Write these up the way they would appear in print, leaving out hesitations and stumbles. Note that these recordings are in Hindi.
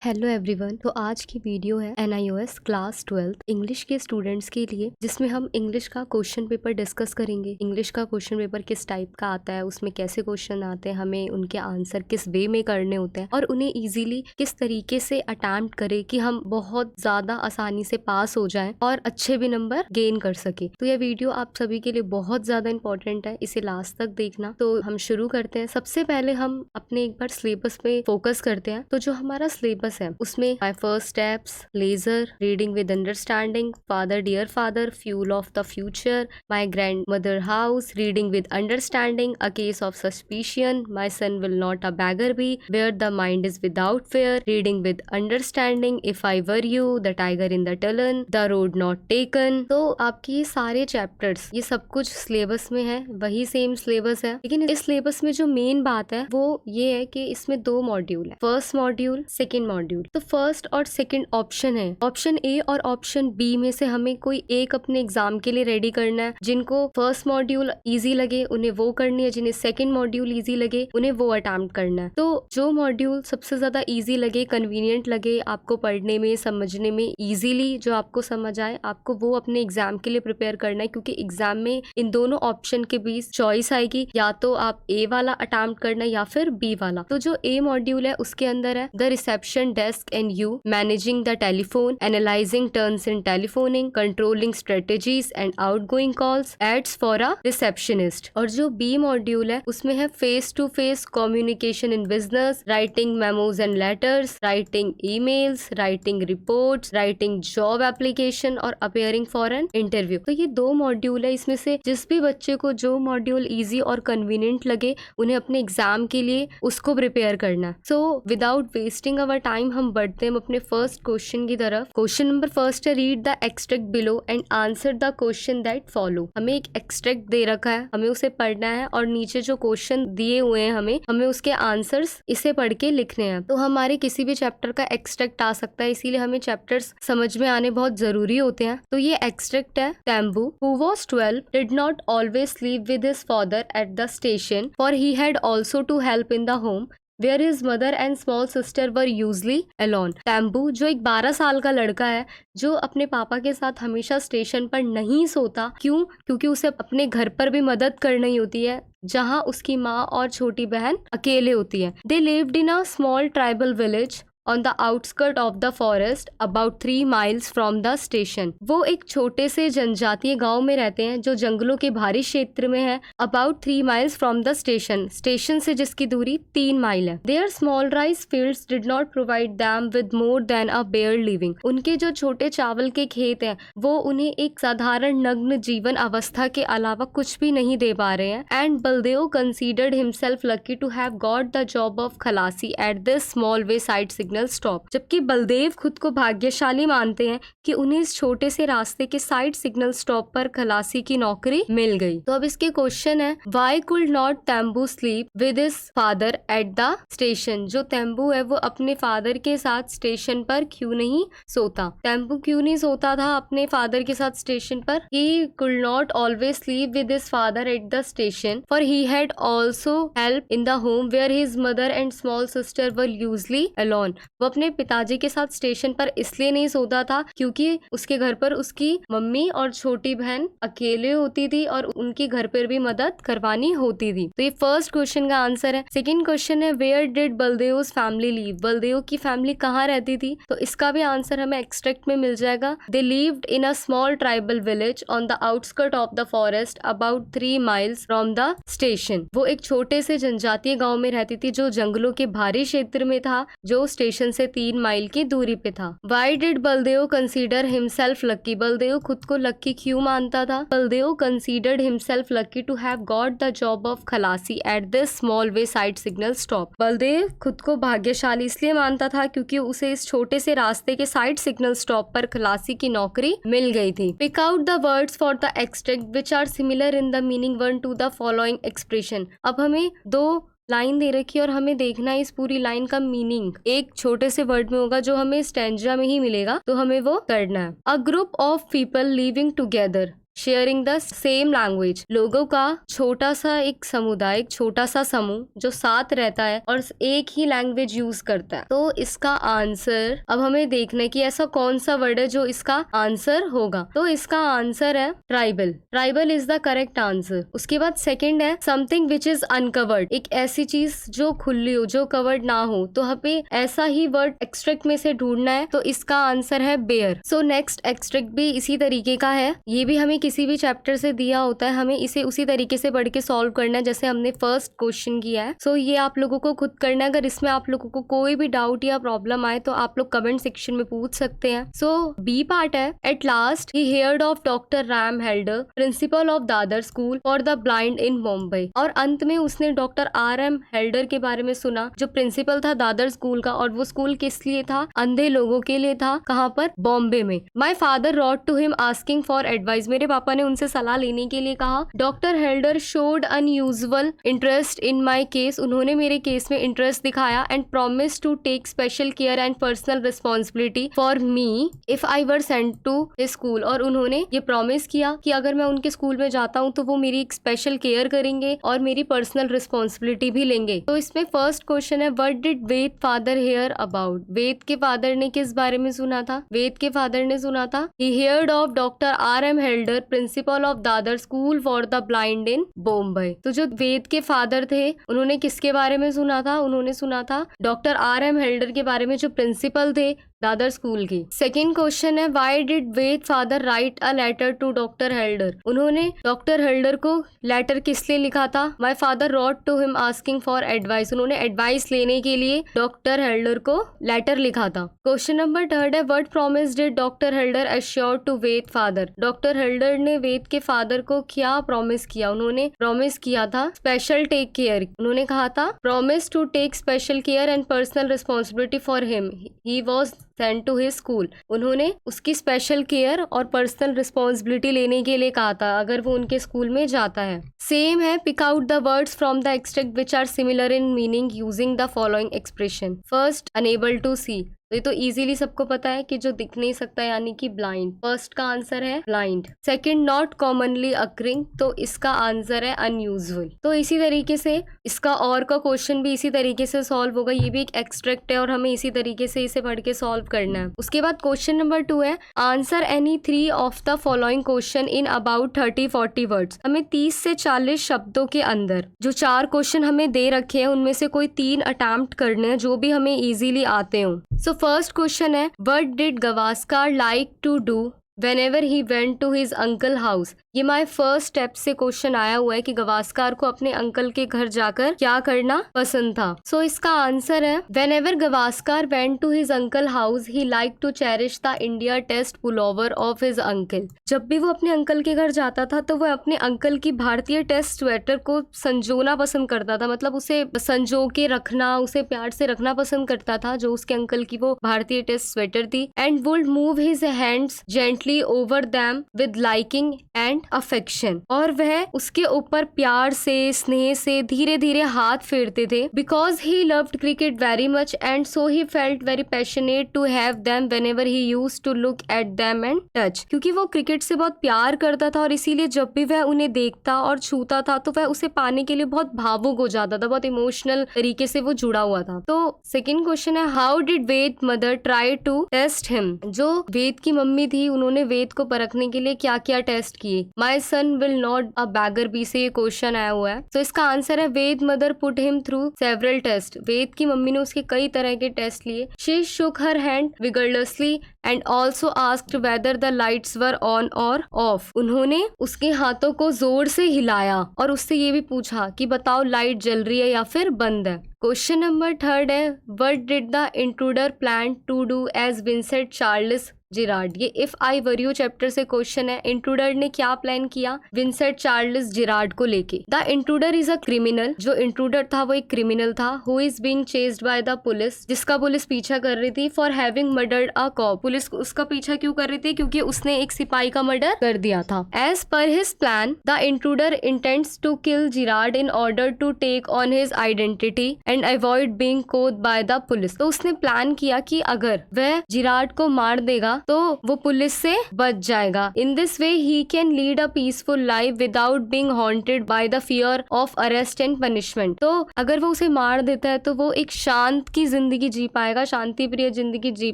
Hello everyone. तो आज की वीडियो है NIOS क्लास 12 इंग्लिश के स्टूडेंट्स के लिए, जिसमें हम इंग्लिश का क्वेश्चन पेपर डिस्कस करेंगे। इंग्लिश का क्वेश्चन पेपर किस टाइप का आता है, उसमें कैसे क्वेश्चन आते हैं, हमें उनके आंसर किस वे में करने होते हैं और उन्हें इजीली किस तरीके से अटेम्प्ट करें कि हम बहुत ज्यादा आसानी से पास हो जाएं और अच्छे भी नंबर गेन कर सके। तो यह वीडियो आप सभी के लिए बहुत ज्यादा इंपॉर्टेंट है, इसे लास्ट तक देखना। तो हम शुरू करते हैं। सबसे पहले हम अपने एक बार सिलेबस पे फोकस करते हैं। तो जो हमारा सिलेबस है उसमें my first steps, leisure, reading with understanding, father dear father, fuel of the future, my grandmother house, reading with understanding, a case of suspicion, my son will not a beggar be, where the mind is without fear, reading with understanding, if I were you, the tiger in the टलन, द रोड नॉट टेकन। तो आपकी ये सारे चैप्टर्स, ये सब कुछ सिलेबस में है, वही सेम सिलेबस है। लेकिन इस सिलेबस में जो मेन बात है वो ये है कि इसमें 2 मॉड्यूल है, फर्स्ट मॉड्यूल, सेकेंड मॉड्यूल। तो फर्स्ट और सेकंड ऑप्शन है, ऑप्शन ए और ऑप्शन बी में से हमें कोई एक अपने एग्जाम के लिए रेडी करना है। जिनको फर्स्ट मॉड्यूल इजी लगे उन्हें वो करनी है, जिन्हें सेकंड मॉड्यूल इजी लगे उन्हें वो अटेम्प्ट करना है। तो जो मॉड्यूल सबसे ज्यादा इजी लगे, कन्वीनियंट लगे, आपको पढ़ने में समझने में इजीली जो आपको समझ आए, आपको वो अपने एग्जाम के लिए प्रिपेयर करना है। क्योंकि एग्जाम में इन दोनों ऑप्शन के बीच चॉइस आएगी, या तो आप ए वाला अटेम्प्ट करना या फिर बी वाला। तो जो ए मॉड्यूल है उसके अंदर है the reception desk and you, managing the telephone, analyzing turns in telephoning, controlling strategies and outgoing calls, ads for a receptionist। और जो B मॉड्यूल है उसमें है face to face communication in business, writing memos and letters, writing emails, writing reports, writing job application और appearing for an interview। तो ये 2 मॉड्यूल है, इसमें से जिस भी बच्चे को जो मॉड्यूल इजी और कन्वीनियंट लगे उन्हें अपने एग्जाम के लिए उसको प्रिपेयर करना। So without wasting our time हम बढ़ते हैं अपने फर्स्ट क्वेश्चन की तरफ। क्वेश्चन नंबर फर्स्ट है, read the extract below and answer the question that follow. हमें एक एक्सट्रैक्ट दे रखा है, हमें उसे पढ़ना है और नीचे जो क्वेश्चन दिए हुए हैं हमें उसके आंसर्स इसे पढ़ के लिखने हैं। तो हमारे किसी भी चैप्टर का एक्सट्रैक्ट आ सकता है, इसीलिए हमें चैप्टर्स समझ में आने बहुत जरूरी होते हैं। तो ये एक्सट्रैक्ट है, Tembu who was 12 did not always sleep with his father at the station, for he had also to help in the home, Where his mother and small sister were usually alone। Tembu जो एक 12 साल का लड़का है जो अपने पापा के साथ हमेशा स्टेशन पर नहीं सोता। क्यों? क्योंकि उसे अपने घर पर भी मदद करनी होती है जहाँ उसकी माँ और छोटी बहन अकेले होती है। They lived in a small tribal village on the outskirt of the forest about 3 miles from the station। वो एक छोटे से जनजातीय गांव में रहते हैं जो जंगलों के भारी क्षेत्र में है। about 3 miles from the station, station से जिसकी दूरी 3 माइल है। Their small rice fields did not provide them with more than a bare living। उनके जो छोटे चावल के खेत हैं वो उन्हें एक साधारण नग्न जीवन अवस्था के अलावा कुछ भी नहीं दे पा रहे हैं। And Baldev considered himself lucky to have got the job of खलासी at this small wayside signal stop. जबकि बलदेव खुद को भाग्यशाली मानते हैं कि उन्हें इस छोटे से रास्ते के साइड सिग्नल स्टॉप पर खलासी की नौकरी मिल गई। तो अब इसके क्वेश्चन है, why could not Tembu sleep with his father at the station. जो तैम्बू है वो अपने फादर के साथ स्टेशन पर क्यों नहीं सोता? तैम्बू क्यों नहीं सोता था अपने फादर के साथ स्टेशन पर? He could not always sleep with his father at the station, for he had also help in the home where his mother and small sister were usually alone. वो अपने पिताजी के साथ स्टेशन पर इसलिए नहीं सोता था क्योंकि उसके घर पर उसकी मम्मी और छोटी बहन अकेले होती थी और उनकी घर पर भी मदद करवानी होती थी। तो ये फर्स्ट क्वेश्चन का आंसर है। सेकंड क्वेश्चन है, where did Baldev family live. Baldev की फैमिली कहाँ रहती थी? तो इसका भी आंसर हमें एक्सट्रैक्ट में मिल जाएगा। They lived in a small tribal village on the outskirt of the forest about 3 miles from the station. वो एक छोटे से जनजातीय गाँव में रहती थी जो जंगलों के भारी क्षेत्र में था, जो स्टेशन से 3 माइल की दूरी पे था। Why did Baldev consider himself lucky? Baldev खुद को लक्की क्यों मानता था? Baldev considered himself lucky to have got the job of खलासी at this small wayside signal stop। Baldev खुद को भाग्यशाली इसलिए मानता था क्योंकि उसे इस छोटे से रास्ते के साइड सिग्नल स्टॉप पर खलासी की नौकरी मिल गई थी। Pick out the words for the extract which are similar in the meaning one to the following expression। अब हमें 2 लाइन दे रखी है और हमें देखना है इस पूरी लाइन का मीनिंग एक छोटे से वर्ड में होगा जो हमें स्टैंजा में ही मिलेगा, तो हमें वो करना है। A group of people living together sharing the same language, लोगों का छोटा सा एक समुदाय, एक छोटा सा समूह जो साथ रहता है और एक ही लैंग्वेज यूज करता है। तो इसका आंसर अब हमें देखना है कि ऐसा कौन सा वर्ड है जो इसका आंसर होगा। तो इसका आंसर है tribal. Tribal is the correct answer. उसके बाद सेकंड है समथिंग विच इज अनकवर्ड, एक ऐसी चीज जो खुली हो, जो कवर्ड ना हो। तो हमें ऐसा ही वर्ड एक्सट्रैक्ट में से ढूंढना है। तो इसका आंसर है बेयर। सो नेक्स्ट एक्सट्रैक्ट भी इसी तरीके का है। ये भी हमें किसी भी चैप्टर से दिया होता है, हमें इसे उसी तरीके से पढ़ के सॉल्व करना है जैसे हमने फर्स्ट क्वेश्चन किया है। सो ये आप लोगों को खुद करना है। अगर इसमें आप लोगों को कोई भी डाउट या प्रॉब्लम आए तो आप लोग कमेंट सेक्शन में पूछ सकते हैं। सो बी पार्ट है, at last he heard of doctor RM Halder, principal of Dadar school for the blind in Mumbai. और अंत में उसने डॉक्टर RM हेल्डर के बारे में सुना, जो प्रिंसिपल था दादर स्कूल का। और वो स्कूल किस लिए था? अंधे लोगों के लिए था। कहाँ पर? बॉम्बे में। My father wrote to him asking for advice, मेरे पापा ने उनसे सलाह लेने के लिए कहा। Doctor Halder showed unusual interest in my case, उन्होंने मेरे केस में इंटरेस्ट दिखाया। And promise to take special care and personal responsibility for me if I were sent to his school, और उन्होंने ये प्रॉमिस किया कि अगर मैं उनके स्कूल में जाता हूँ तो वो मेरी एक स्पेशल केयर करेंगे और मेरी पर्सनल रिस्पॉन्सिबिलिटी भी लेंगे। तो इसमें फर्स्ट क्वेश्चन है, what did Ved father hear about? Ved के फादर ने किस बारे में सुना था? वेद के फादर ने सुना था he heard of doctor RM Halder, principal of Dadar school for the blind in Bombay. तो जो वेद के फादर थे उन्होंने किसके बारे में सुना था? उन्होंने सुना था डॉक्टर RM हेल्डर के बारे में, जो प्रिंसिपल थे दादर स्कूल की। सेकेंड क्वेश्चन है, why did Ved father write a letter to doctor Halder? उन्होंने डॉक्टर हेल्डर को लेटर किस लिए लिखा था? My father wrote to him asking for advice, उन्होंने एडवाइस लेने के लिए डॉक्टर हेल्डर को लेटर लिखा था। क्वेश्चन नंबर थर्ड है, what promise did doctor Halder assure to Ved father? Doctor Halder ने वेद के फादर को क्या प्रॉमिस किया? उन्होंने प्रॉमिस किया था स्पेशल टेक केयर। उन्होंने कहा था promise to take special care and personal responsibility for him, he was sent to his school. उन्होंने उसकी स्पेशल केयर और पर्सनल रिस्पॉन्सिबिलिटी लेने के लिए कहा था अगर वो उनके स्कूल में जाता है। सेम है, pick out the words from the extract which are similar in meaning using the following expression. First, unable to see, ये तो इजीली सबको पता है कि जो दिख नहीं सकता यानी कि ब्लाइंड। फर्स्ट का आंसर है blind. Second, not commonly occurring, तो इसका आंसर है अनयूजुअल। तो इसी तरीके से इसका और का क्वेश्चन भी इसी तरीके से सॉल्व होगा। ये भी एक एक्सट्रैक्ट है और हमें इसी तरीके से इसे पढ़ के सॉल्व करना है। उसके बाद क्वेश्चन नंबर 2 है, answer any 3 of the following question in about 30-40 words. हमें 30 से 40 शब्दों के अंदर जो 4 क्वेश्चन हमें दे रखे हैं उनमें से कोई 3 अटेम्प्ट करने हैं जो भी हमें इजीली आते हो। सो फर्स्ट क्वेश्चन है, what did Gavaskar like to do whenever he went to his uncle house? ये माय फर्स्ट स्टेप से क्वेश्चन आया हुआ है कि गवास्कर को अपने अंकल के घर जाकर क्या करना पसंद था। सो इसका आंसर है, whenever Gavaskar went to his uncle house he liked to cherish the India test pullover of his uncle। जब भी वो अपने अंकल के घर जाता था तो वह अपने अंकल की भारतीय टेस्ट स्वेटर को संजोना पसंद करता था, मतलब उसे संजो के रखना, उसे प्यार से रखना पसंद करता था, जो उसके अंकल की वो भारतीय टेस्ट स्वेटर थी। And would move his hands gently over them with liking and affection, और वह उसके ऊपर प्यार से, स्नेह से धीरे धीरे हाथ फेरते थे। Because he loved cricket very much and so he felt very passionate to have them whenever he used to look at them and touch. क्योंकि वो क्रिकेट से बहुत प्यार करता था और इसीलिए जब भी वह उन्हें देखता और छूता था तो वह उसे पाने के लिए बहुत भावुक हो जाता था, बहुत इमोशनल तरीके से वो जुड़ा हुआ था। तो सेकेंड क्वेश्चन है, how did Ved mother try to test him? जो वेद की मम्मी थी उन्होंने वेद को परखने के लिए क्या क्या टेस्ट किए? My son will not a beggar be से ये क्वेश्चन आया हुआ है। तो इसका आंसर है, Ved mother put him through several test. Ved की मम्मी ने उसके कई तरह के टेस्ट लिए। She shook her hand vigorously and also asked whether the lights were on और ऑफ। उन्होंने उसके हाथों को जोर से हिलाया और उससे ये भी पूछा कि बताओ लाइट जल रही है या फिर बंद है। क्वेश्चन नंबर 3 है, what did the intruder plan to do as Vincent Charles Girard? ये if I were you chapter से क्वेश्चन है। इंट्रूडर ने क्या प्लान किया विंसेंट चार्ल्स जिराड को लेके? The intruder is a criminal, जो इंट्रूडर था वो एक क्रिमिनल था, who is being chased by the police, जिसका पुलिस पीछा कर रही थी, for having murdered a cop, police उसका पीछा क्यों कर रही थी? क्योंकि उसने एक सिपाही का मर्डर कर दिया था। As per his plan the intruder intends to kill Girard in order to take on his identity and avoid being caught by the police. तो उसने प्लान किया कि अगर वह जिराड को मार देगा तो वो पुलिस से बच जाएगा। In this way he can lead a peaceful life without being haunted by the fear of arrest and punishment. तो अगर वो उसे मार देता है तो वो एक शांत की जिंदगी जी पाएगा, शांति प्रिय जिंदगी जी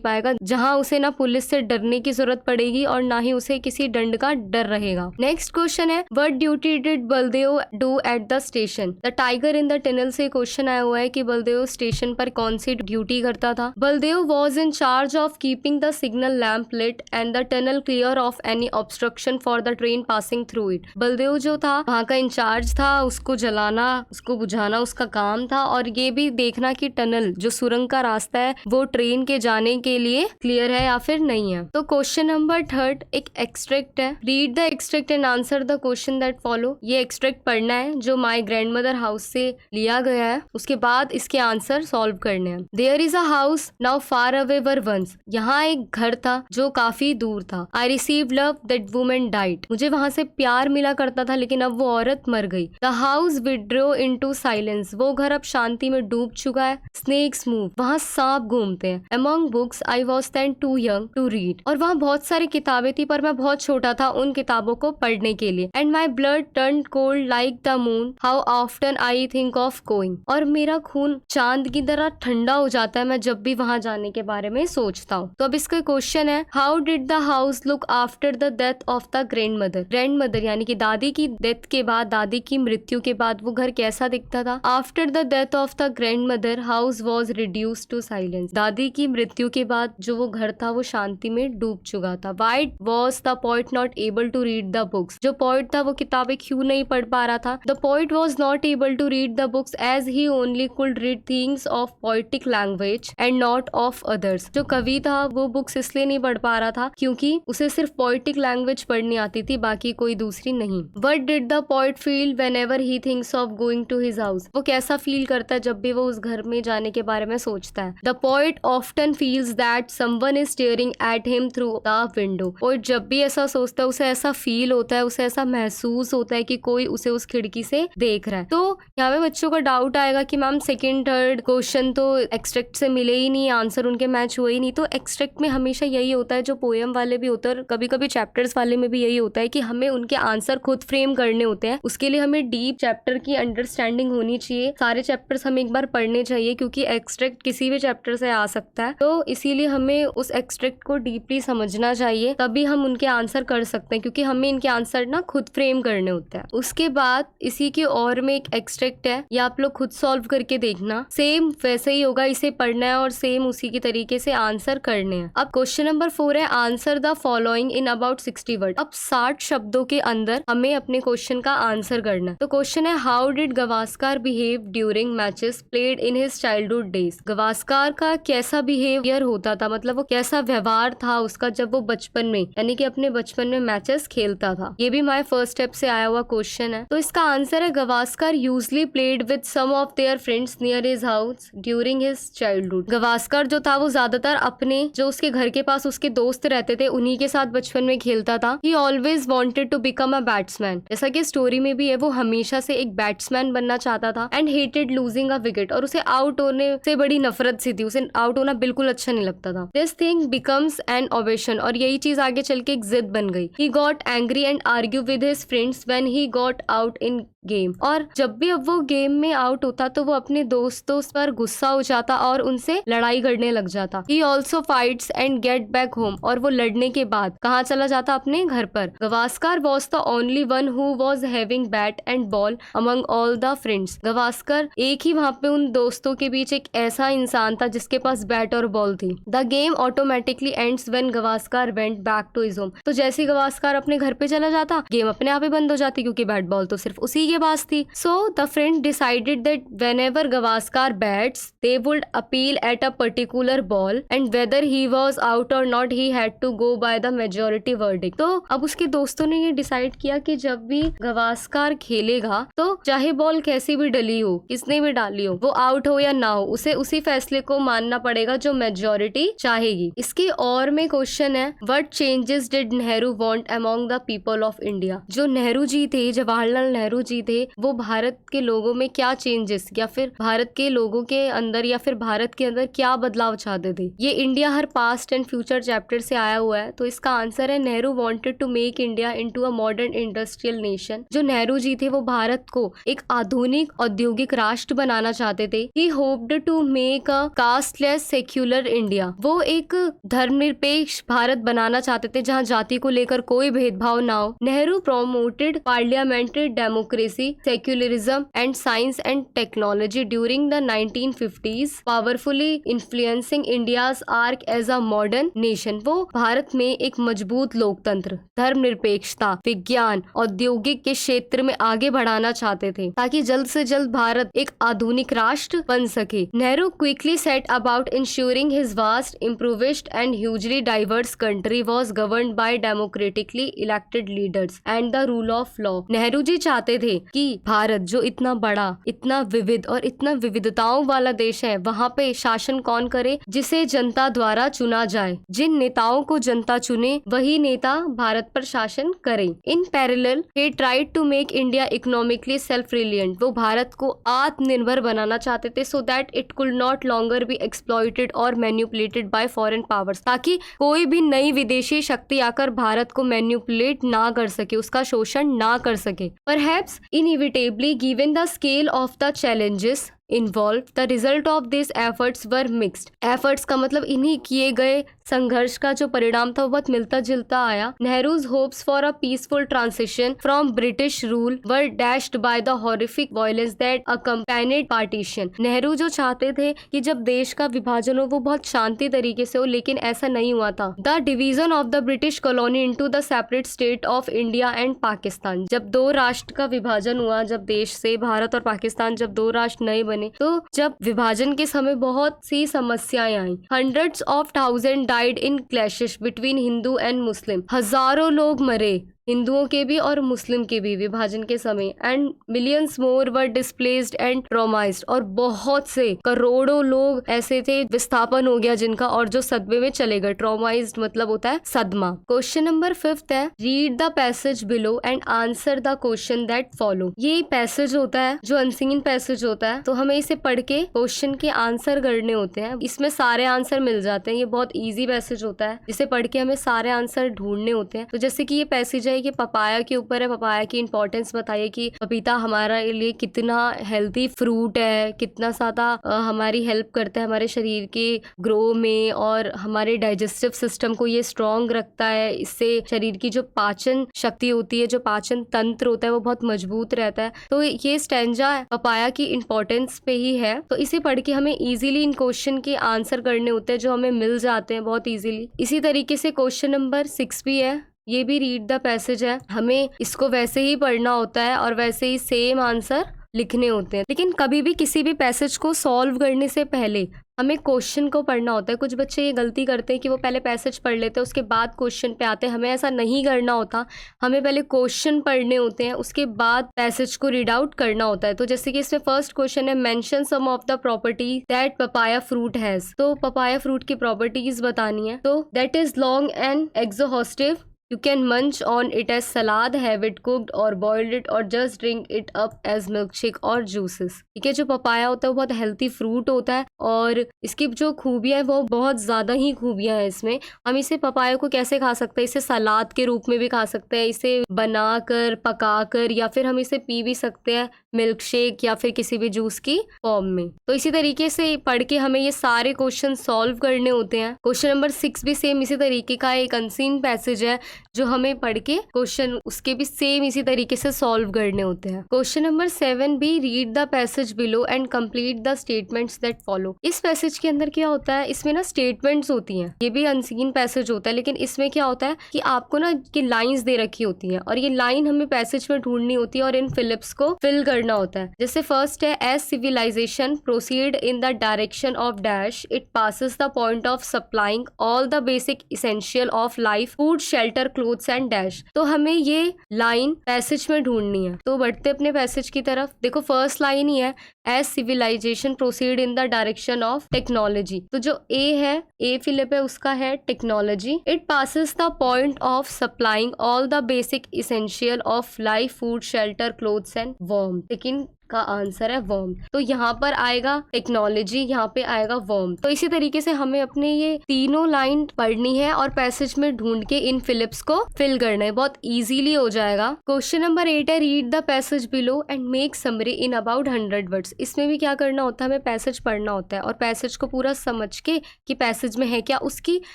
पाएगा, जहाँ उसे ना पुलिस से डरने की जरूरत पड़ेगी और ना ही उसे किसी दंड का डर रहेगा। नेक्स्ट क्वेश्चन है, what duty did Baldev do at the station? The tiger in the tunnel से क्वेश्चन आया हुआ है कि बलदेव स्टेशन पर कौन सी ड्यूटी करता था। Baldev was in charge of keeping the signal lamp lit and the tunnel clear of any obstruction for the train passing through it. Baldev जो था वहाँ का इंचार्ज था, उसको जलाना, उसको बुझाना उसका काम था, और ये भी देखना कि टनल जो सुरंग का रास्ता है वो ट्रेन के जाने के लिए क्लियर है या फिर नहीं है। तो क्वेश्चन नंबर 3 एक एक्सट्रैक्ट है। Read the extract and answer the question that follow. ये एक्सट्रैक्ट पढ़ना है जो माय ग्रैंडमदर हाउस से लिया गया है, उसके बाद इसके आंसर सॉल्व करने हैं। There is a house now far away where once. यहाँ एक घर था जो काफी दूर था। I receive love that woman died. मुझे वहां से प्यार मिला करता था लेकिन अब वो औरत मर गई। The house withdrew into silence. वो घर अब शांति में डूब चुका है। Snakes move. वहाँ सांप घूमते हैं। Among books I was then too young to read. और वहाँ बहुत सारी किताबें थी पर मैं बहुत छोटा था उन किताबों को पढ़ने के लिए। And my blood turn cold like the moon how often I think of going. और मेरा खून चांद की तरह ठंडा हो जाता है मैं जब भी वहाँ जाने के बारे में सोचता हूँ। तो अब इसका क्वेश्चन है, how did the house look after the death of the grand mother. Grand mother यानी कि दादी की डेथ के बाद, दादी की मृत्यु के बाद वो घर कैसा दिखता था? After the death of the grand mother house was reduce to silence. दादी की मृत्यु के बाद जो वो घर था वो शांति में डूब चुका था। Why was the poet not able to read the books. जो पोएट था वो किताबें क्यों नहीं पढ़ पा रहा था? The poet was not able to read the books as he only could read things of poetic language and not of others. जो कवि था वो बुक्स इसलिए नहीं पढ़ पा रहा था क्योंकि उसे सिर्फ पोएटिक लैंग्वेज पढ़नी आती थी, बाकी कोई दूसरी नहीं। What did the poet feel whenever he thinks of going to his house. वो कैसा फील करता है जब भी वो उस घर में जाने के बारे में सोचता है? The poet often feels that someone is staring at him through the window. और जब भी ऐसा सोचता है उसे ऐसा फील होता है, उसे ऐसा महसूस होता है कि कोई उसे उस खिड़की से देख रहा है। तो यहाँ पे बच्चों का डाउट आएगा कि मैम सेकंड थर्ड क्वेश्चन तो एक्सट्रैक्ट से मिले ही नहीं, आंसर उनके मैच हुए ही नहीं। तो एक्सट्रैक्ट में हमेशा यही होता है, जो पोएम वाले भी होते हैं और कभी कभी चैप्टर्स वाले में भी यही होता है कि हमें उनके आंसर खुद फ्रेम करने होते हैं। उसके लिए हमें डीप चैप्टर की अंडरस्टैंडिंग होनी चाहिए। सारे चैप्टर्स हमें एक बार पढ़ने चाहिए क्योंकि एक्सट्रैक्ट किसी भी चैप्टर से आ सकता है। तो इसीलिए हमें उस एक्सट्रैक्ट को डीपली समझना चाहिए, तभी हम उनके आंसर कर सकते हैं, क्योंकि हमें इनके आंसर ना खुद फ्रेम करने होते हैं। उसके बाद इसी के और में एक एक्सट्रैक्ट है, या आप लोग खुद सॉल्व करके देखना। सेम वैसे ही होगा, इसे पढ़ना है और सेम उसी की तरीके से आंसर करने हैं। अब क्वेश्चन नंबर 4 है, answer the following in about 60 word. अब 60 शब्दों के अंदर हमें अपने क्वेश्चन का आंसर करना है। तो क्वेश्चन है, how did Gavaskar behave during matches played in his childhood days. Gavaskar का कैसा बिहेवियर होता था, मतलब वो कैसा व्यवहार था उसका जब वो बचपन में यानी कि अपने बचपन में मैचेस खेलता था। ये भी माय फर्स्ट स्टेप से आया हुआ क्वेश्चन है। तो इसका आंसर है, Gavaskar usually played with some of their friends near his house during his childhood. Gavaskar जो था वो ज्यादातर अपने जो उसके घर के पास उसके दोस्त रहते थे उन्हीं के साथ बचपन में खेलता था। He always wanted to become a batsman. जैसा कि स्टोरी में भी है, वो हमेशा से एक बैट्समैन बनना चाहता था। And hated losing a wicket. और उसे आउट होने से बड़ी नफरत सी थी, उसे आउट होना बिल्कुल अच्छा नहीं लगता था। This thing becomes N obsession. और यही चीज आगे चल के एक जिद बन गई। He got angry and argue with his friends when he got out in game. और जब भी अब वो गेम में आउट होता तो वो अपने दोस्तों पर गुस्सा हो जाता और उनसे लड़ाई करने लग जाता। He also fights and get back home. और वो लड़ने के बाद कहाँ चला जाता? अपने घर पर। Gavaskar was the only one who was having bat and ball among all the friends. Gavaskar एक ही वहाँ पे उन दोस्तों के बीच एक ऐसा इंसान था जिसके पास बैट और बॉल थी। The game automatically ends when Gavaskar went back to his home. तो जैसे गवास्कर अपने घर पे चला जाता, गेम अपने आप ही बंद हो जाती क्योंकि बैट बॉल तो सिर्फ उसी के पास थी। So the friend decided that whenever Gavaskar bats they would appeal at a particular ball and whether he was out और not he had to go by the majority verdict. तो अब उसके दोस्तों ने ये डिसाइड किया कि जब भी गवास्कर खेलेगा तो चाहे बॉल कैसी भी डली हो, किसने भी डाली हो, वो आउट हो या ना हो, उसे उसी फैसले को मानना पड़ेगा जो मेजॉरिटी चाहेगी। इसके और में क्वेश्चन है, what changes did Nehru want among the people of India. जो नेहरू जी थे, जवाहरलाल नेहरू जी थे, वो भारत के लोगों में क्या चेंजेस या फिर भारत के लोगों के अंदर या फिर भारत के अंदर क्या बदलाव चाहते थे। ये इंडिया हर पास्ट एंड फ्यूचर चैप्टर से आया हुआ है। तो इसका आंसर है, Nehru wanted to make India into a modern industrial nation. जो नेहरू जी थे वो भारत को एक आधुनिक औद्योगिक राष्ट्र बनाना चाहते थे। He hoped to make a casteless secular India. वो एक धर्मनिरपेक्ष भारत बनाना चाहते थे जहाँ जाति को लेकर कोई भेदभाव ना हो। Nehru promoted parliamentary democracy, secularism and science and technology during the 1950s, powerfully influencing India's arc as a modern nation. वो भारत में एक मजबूत लोकतंत्र, धर्मनिरपेक्षता, विज्ञान, औद्योगिक के क्षेत्र में आगे बढ़ाना चाहते थे ताकि जल्द से जल्द भारत एक आधुनिक राष्ट्र बन सके। Nehru quickly set about ensuring his vast, improvised and hugely diverse country was governed by democratically elected leaders and the rule of law. Nehru ji चाहते थे कि भारत जो इतना बड़ा, इतना विविध और इतना विविधताओं वाला देश है, वहाँ पे शासन कौन करे, जिसे जनता द्वारा चुना जाए। जिन नेताओं को जनता चुने वही नेता भारत पर शासन करें। In parallel he tried to make India economically self-reliant। वो भारत को आत्मनिर्भर बनाना चाहते थे so that it could not longer be exploited or manipulated by foreign powers। ताकि कोई भी नई विदेशी शक्ति आकर भारत को मैनिपुलेट ना कर सके, उसका शोषण ना कर सके। Perhaps inevitably given the scale of the challenges involved, the result of these efforts were mixed। efforts का मतलब इन्हीं किए गए संघर्ष का जो परिणाम था वो बहुत मिलता जुलता आया। Nehru's hopes for a peaceful transition from British rule were dashed by the horrific violence that accompanied partition. Nehru जो चाहते थे कि जब देश का विभाजन हो वो बहुत शांति तरीके से हो, लेकिन ऐसा नहीं हुआ था। The division of the British colony into the separate state of India and Pakistan. जब दो राष्ट्र का विभाजन हुआ, जब देश से भारत और पाकिस्तान जब दो राष्ट्र नए बने, तो जब विभाजन के समय बहुत सी समस्याएं आई। Hundreds of thousand died in clashes between Hindu and Muslim. हजारों लोग मरे, हिंदुओं के भी और मुस्लिम के भी विभाजन के समय। And millions more were displaced and traumatised. और बहुत से करोड़ों लोग ऐसे थे विस्थापन हो गया जिनका, और जो सदमे में चले गए। ट्रॉमाइज्ड मतलब होता है सदमा। क्वेश्चन नंबर 5 है, read the passage below and answer the question that follow. ये पैसेज होता है जो अनसीन पैसेज होता है, तो हमें इसे पढ़ के क्वेश्चन के आंसर करने होते हैं। इसमें सारे आंसर मिल जाते हैं। ये बहुत ईजी पैसेज होता है जिसे पढ़ के हमें सारे आंसर ढूंढने होते हैं। तो जैसे कि ये पैसेज है कि पपाया के ऊपर है। पपाया की इंपॉर्टेंस बताइए कि पपीता हमारे लिए कितना हेल्थी फ्रूट है, कितना ज्यादा हमारी हेल्प करता है हमारे शरीर के ग्रो में, और हमारे डाइजेस्टिव सिस्टम को ये स्ट्रॉन्ग रखता है। इससे शरीर की जो पाचन शक्ति होती है, जो पाचन तंत्र होता है, वो बहुत मजबूत रहता है। तो ये स्टैंजा पपाया की इंपॉर्टेंस पे ही है। तो इसे पढ़ के हमें इजीली इन क्वेश्चन के आंसर करने होते हैं जो हमें मिल जाते हैं बहुत इजीली। इसी तरीके से क्वेश्चन नंबर 6 भी है, ये भी रीड द पैसेज है। हमें इसको वैसे ही पढ़ना होता है और वैसे ही सेम आंसर लिखने होते हैं। लेकिन कभी भी किसी भी पैसेज को सॉल्व करने से पहले हमें क्वेश्चन को पढ़ना होता है। कुछ बच्चे ये गलती करते हैं कि वो पहले पैसेज पढ़ लेते हैं उसके बाद क्वेश्चन पे आते हैं। हमें ऐसा नहीं करना होता। हमें पहले क्वेश्चन पढ़ने होते हैं, उसके बाद पैसेज को रीड आउट करना होता है। तो जैसे कि इसमें फर्स्ट क्वेश्चन है, mention some of the property that papaya fruit has. तो पपाया फ्रूट की प्रॉपर्टीज बतानी है। तो that is long and exhaustive, You can munch on it as salad, have it cooked or boiled it, or just drink it up as milkshake or juices। ठीक है, जो पपाया होता है वो बहुत हेल्थी फ्रूट होता है और इसकी जो खूबियाँ है वो बहुत ज़्यादा ही खूबियाँ हैं इसमें। हम इसे पपाया को कैसे खा सकते हैं? इसे सलाद के रूप में भी खा सकते हैं, इसे बनाकर पकाकर, या फिर हम इसे पी भी सकते हैं मिल्क शेक या फिर किसी भी जूस की फॉर्म में। तो इसी तरीके से पढ़ के हमें ये सारे क्वेश्चन सॉल्व करने होते हैं। क्वेश्चन नंबर 6 भी सेम इसी तरीके का एक अनसीन पैसेज है जो हमें पढ़ के क्वेश्चन उसके भी सेम इसी तरीके से सॉल्व करने होते हैं। क्वेश्चन नंबर 7 भी, read the passage below and complete the statements that follow. इस पैसेज के अंदर क्या होता है, इसमें ना स्टेटमेंट्स होती हैं, ये भी अनसीन पैसेज होता है, लेकिन इसमें क्या होता है कि आपको ना कि लाइंस दे रखी होती हैं और ये लाइन हमें पैसेज में ढूंढनी होती है और इन फिलिप्स को फिल करना होता है। जैसे फर्स्ट है, as civilization proceed in the direction of dash it passes the point of supplying all the basic essential of life, food, shelter, clothes and dash. तो हमें ये लाइन पैसेज में ढूंढनी है। तो बढ़ते अपने पैसेज की तरफ। देखो फर्स्ट लाइन ही है, as civilization proceed in the direction of technology. तो जो ए है, ए फिलिप है, उसका है technology. It passes the point of supplying all the basic essential of life, food, shelter, clothes and warm. लेकिन का आंसर है वर्म। तो यहाँ पर आएगा टेक्नोलॉजी, यहाँ पे आएगा वर्म। तो इसी तरीके से हमें अपने ये तीनों लाइन पढ़नी है और पैसेज में ढूंढ के इन फिलिप्स को फिल करना है, बहुत इजीली हो जाएगा। क्वेश्चन नंबर 8 है, read the passage below and make summary in about 100 words. इसमें भी क्या करना होता है, हमें पैसेज पढ़ना होता है और पैसेज को पूरा समझ के कि पैसेज में है क्या, उसकी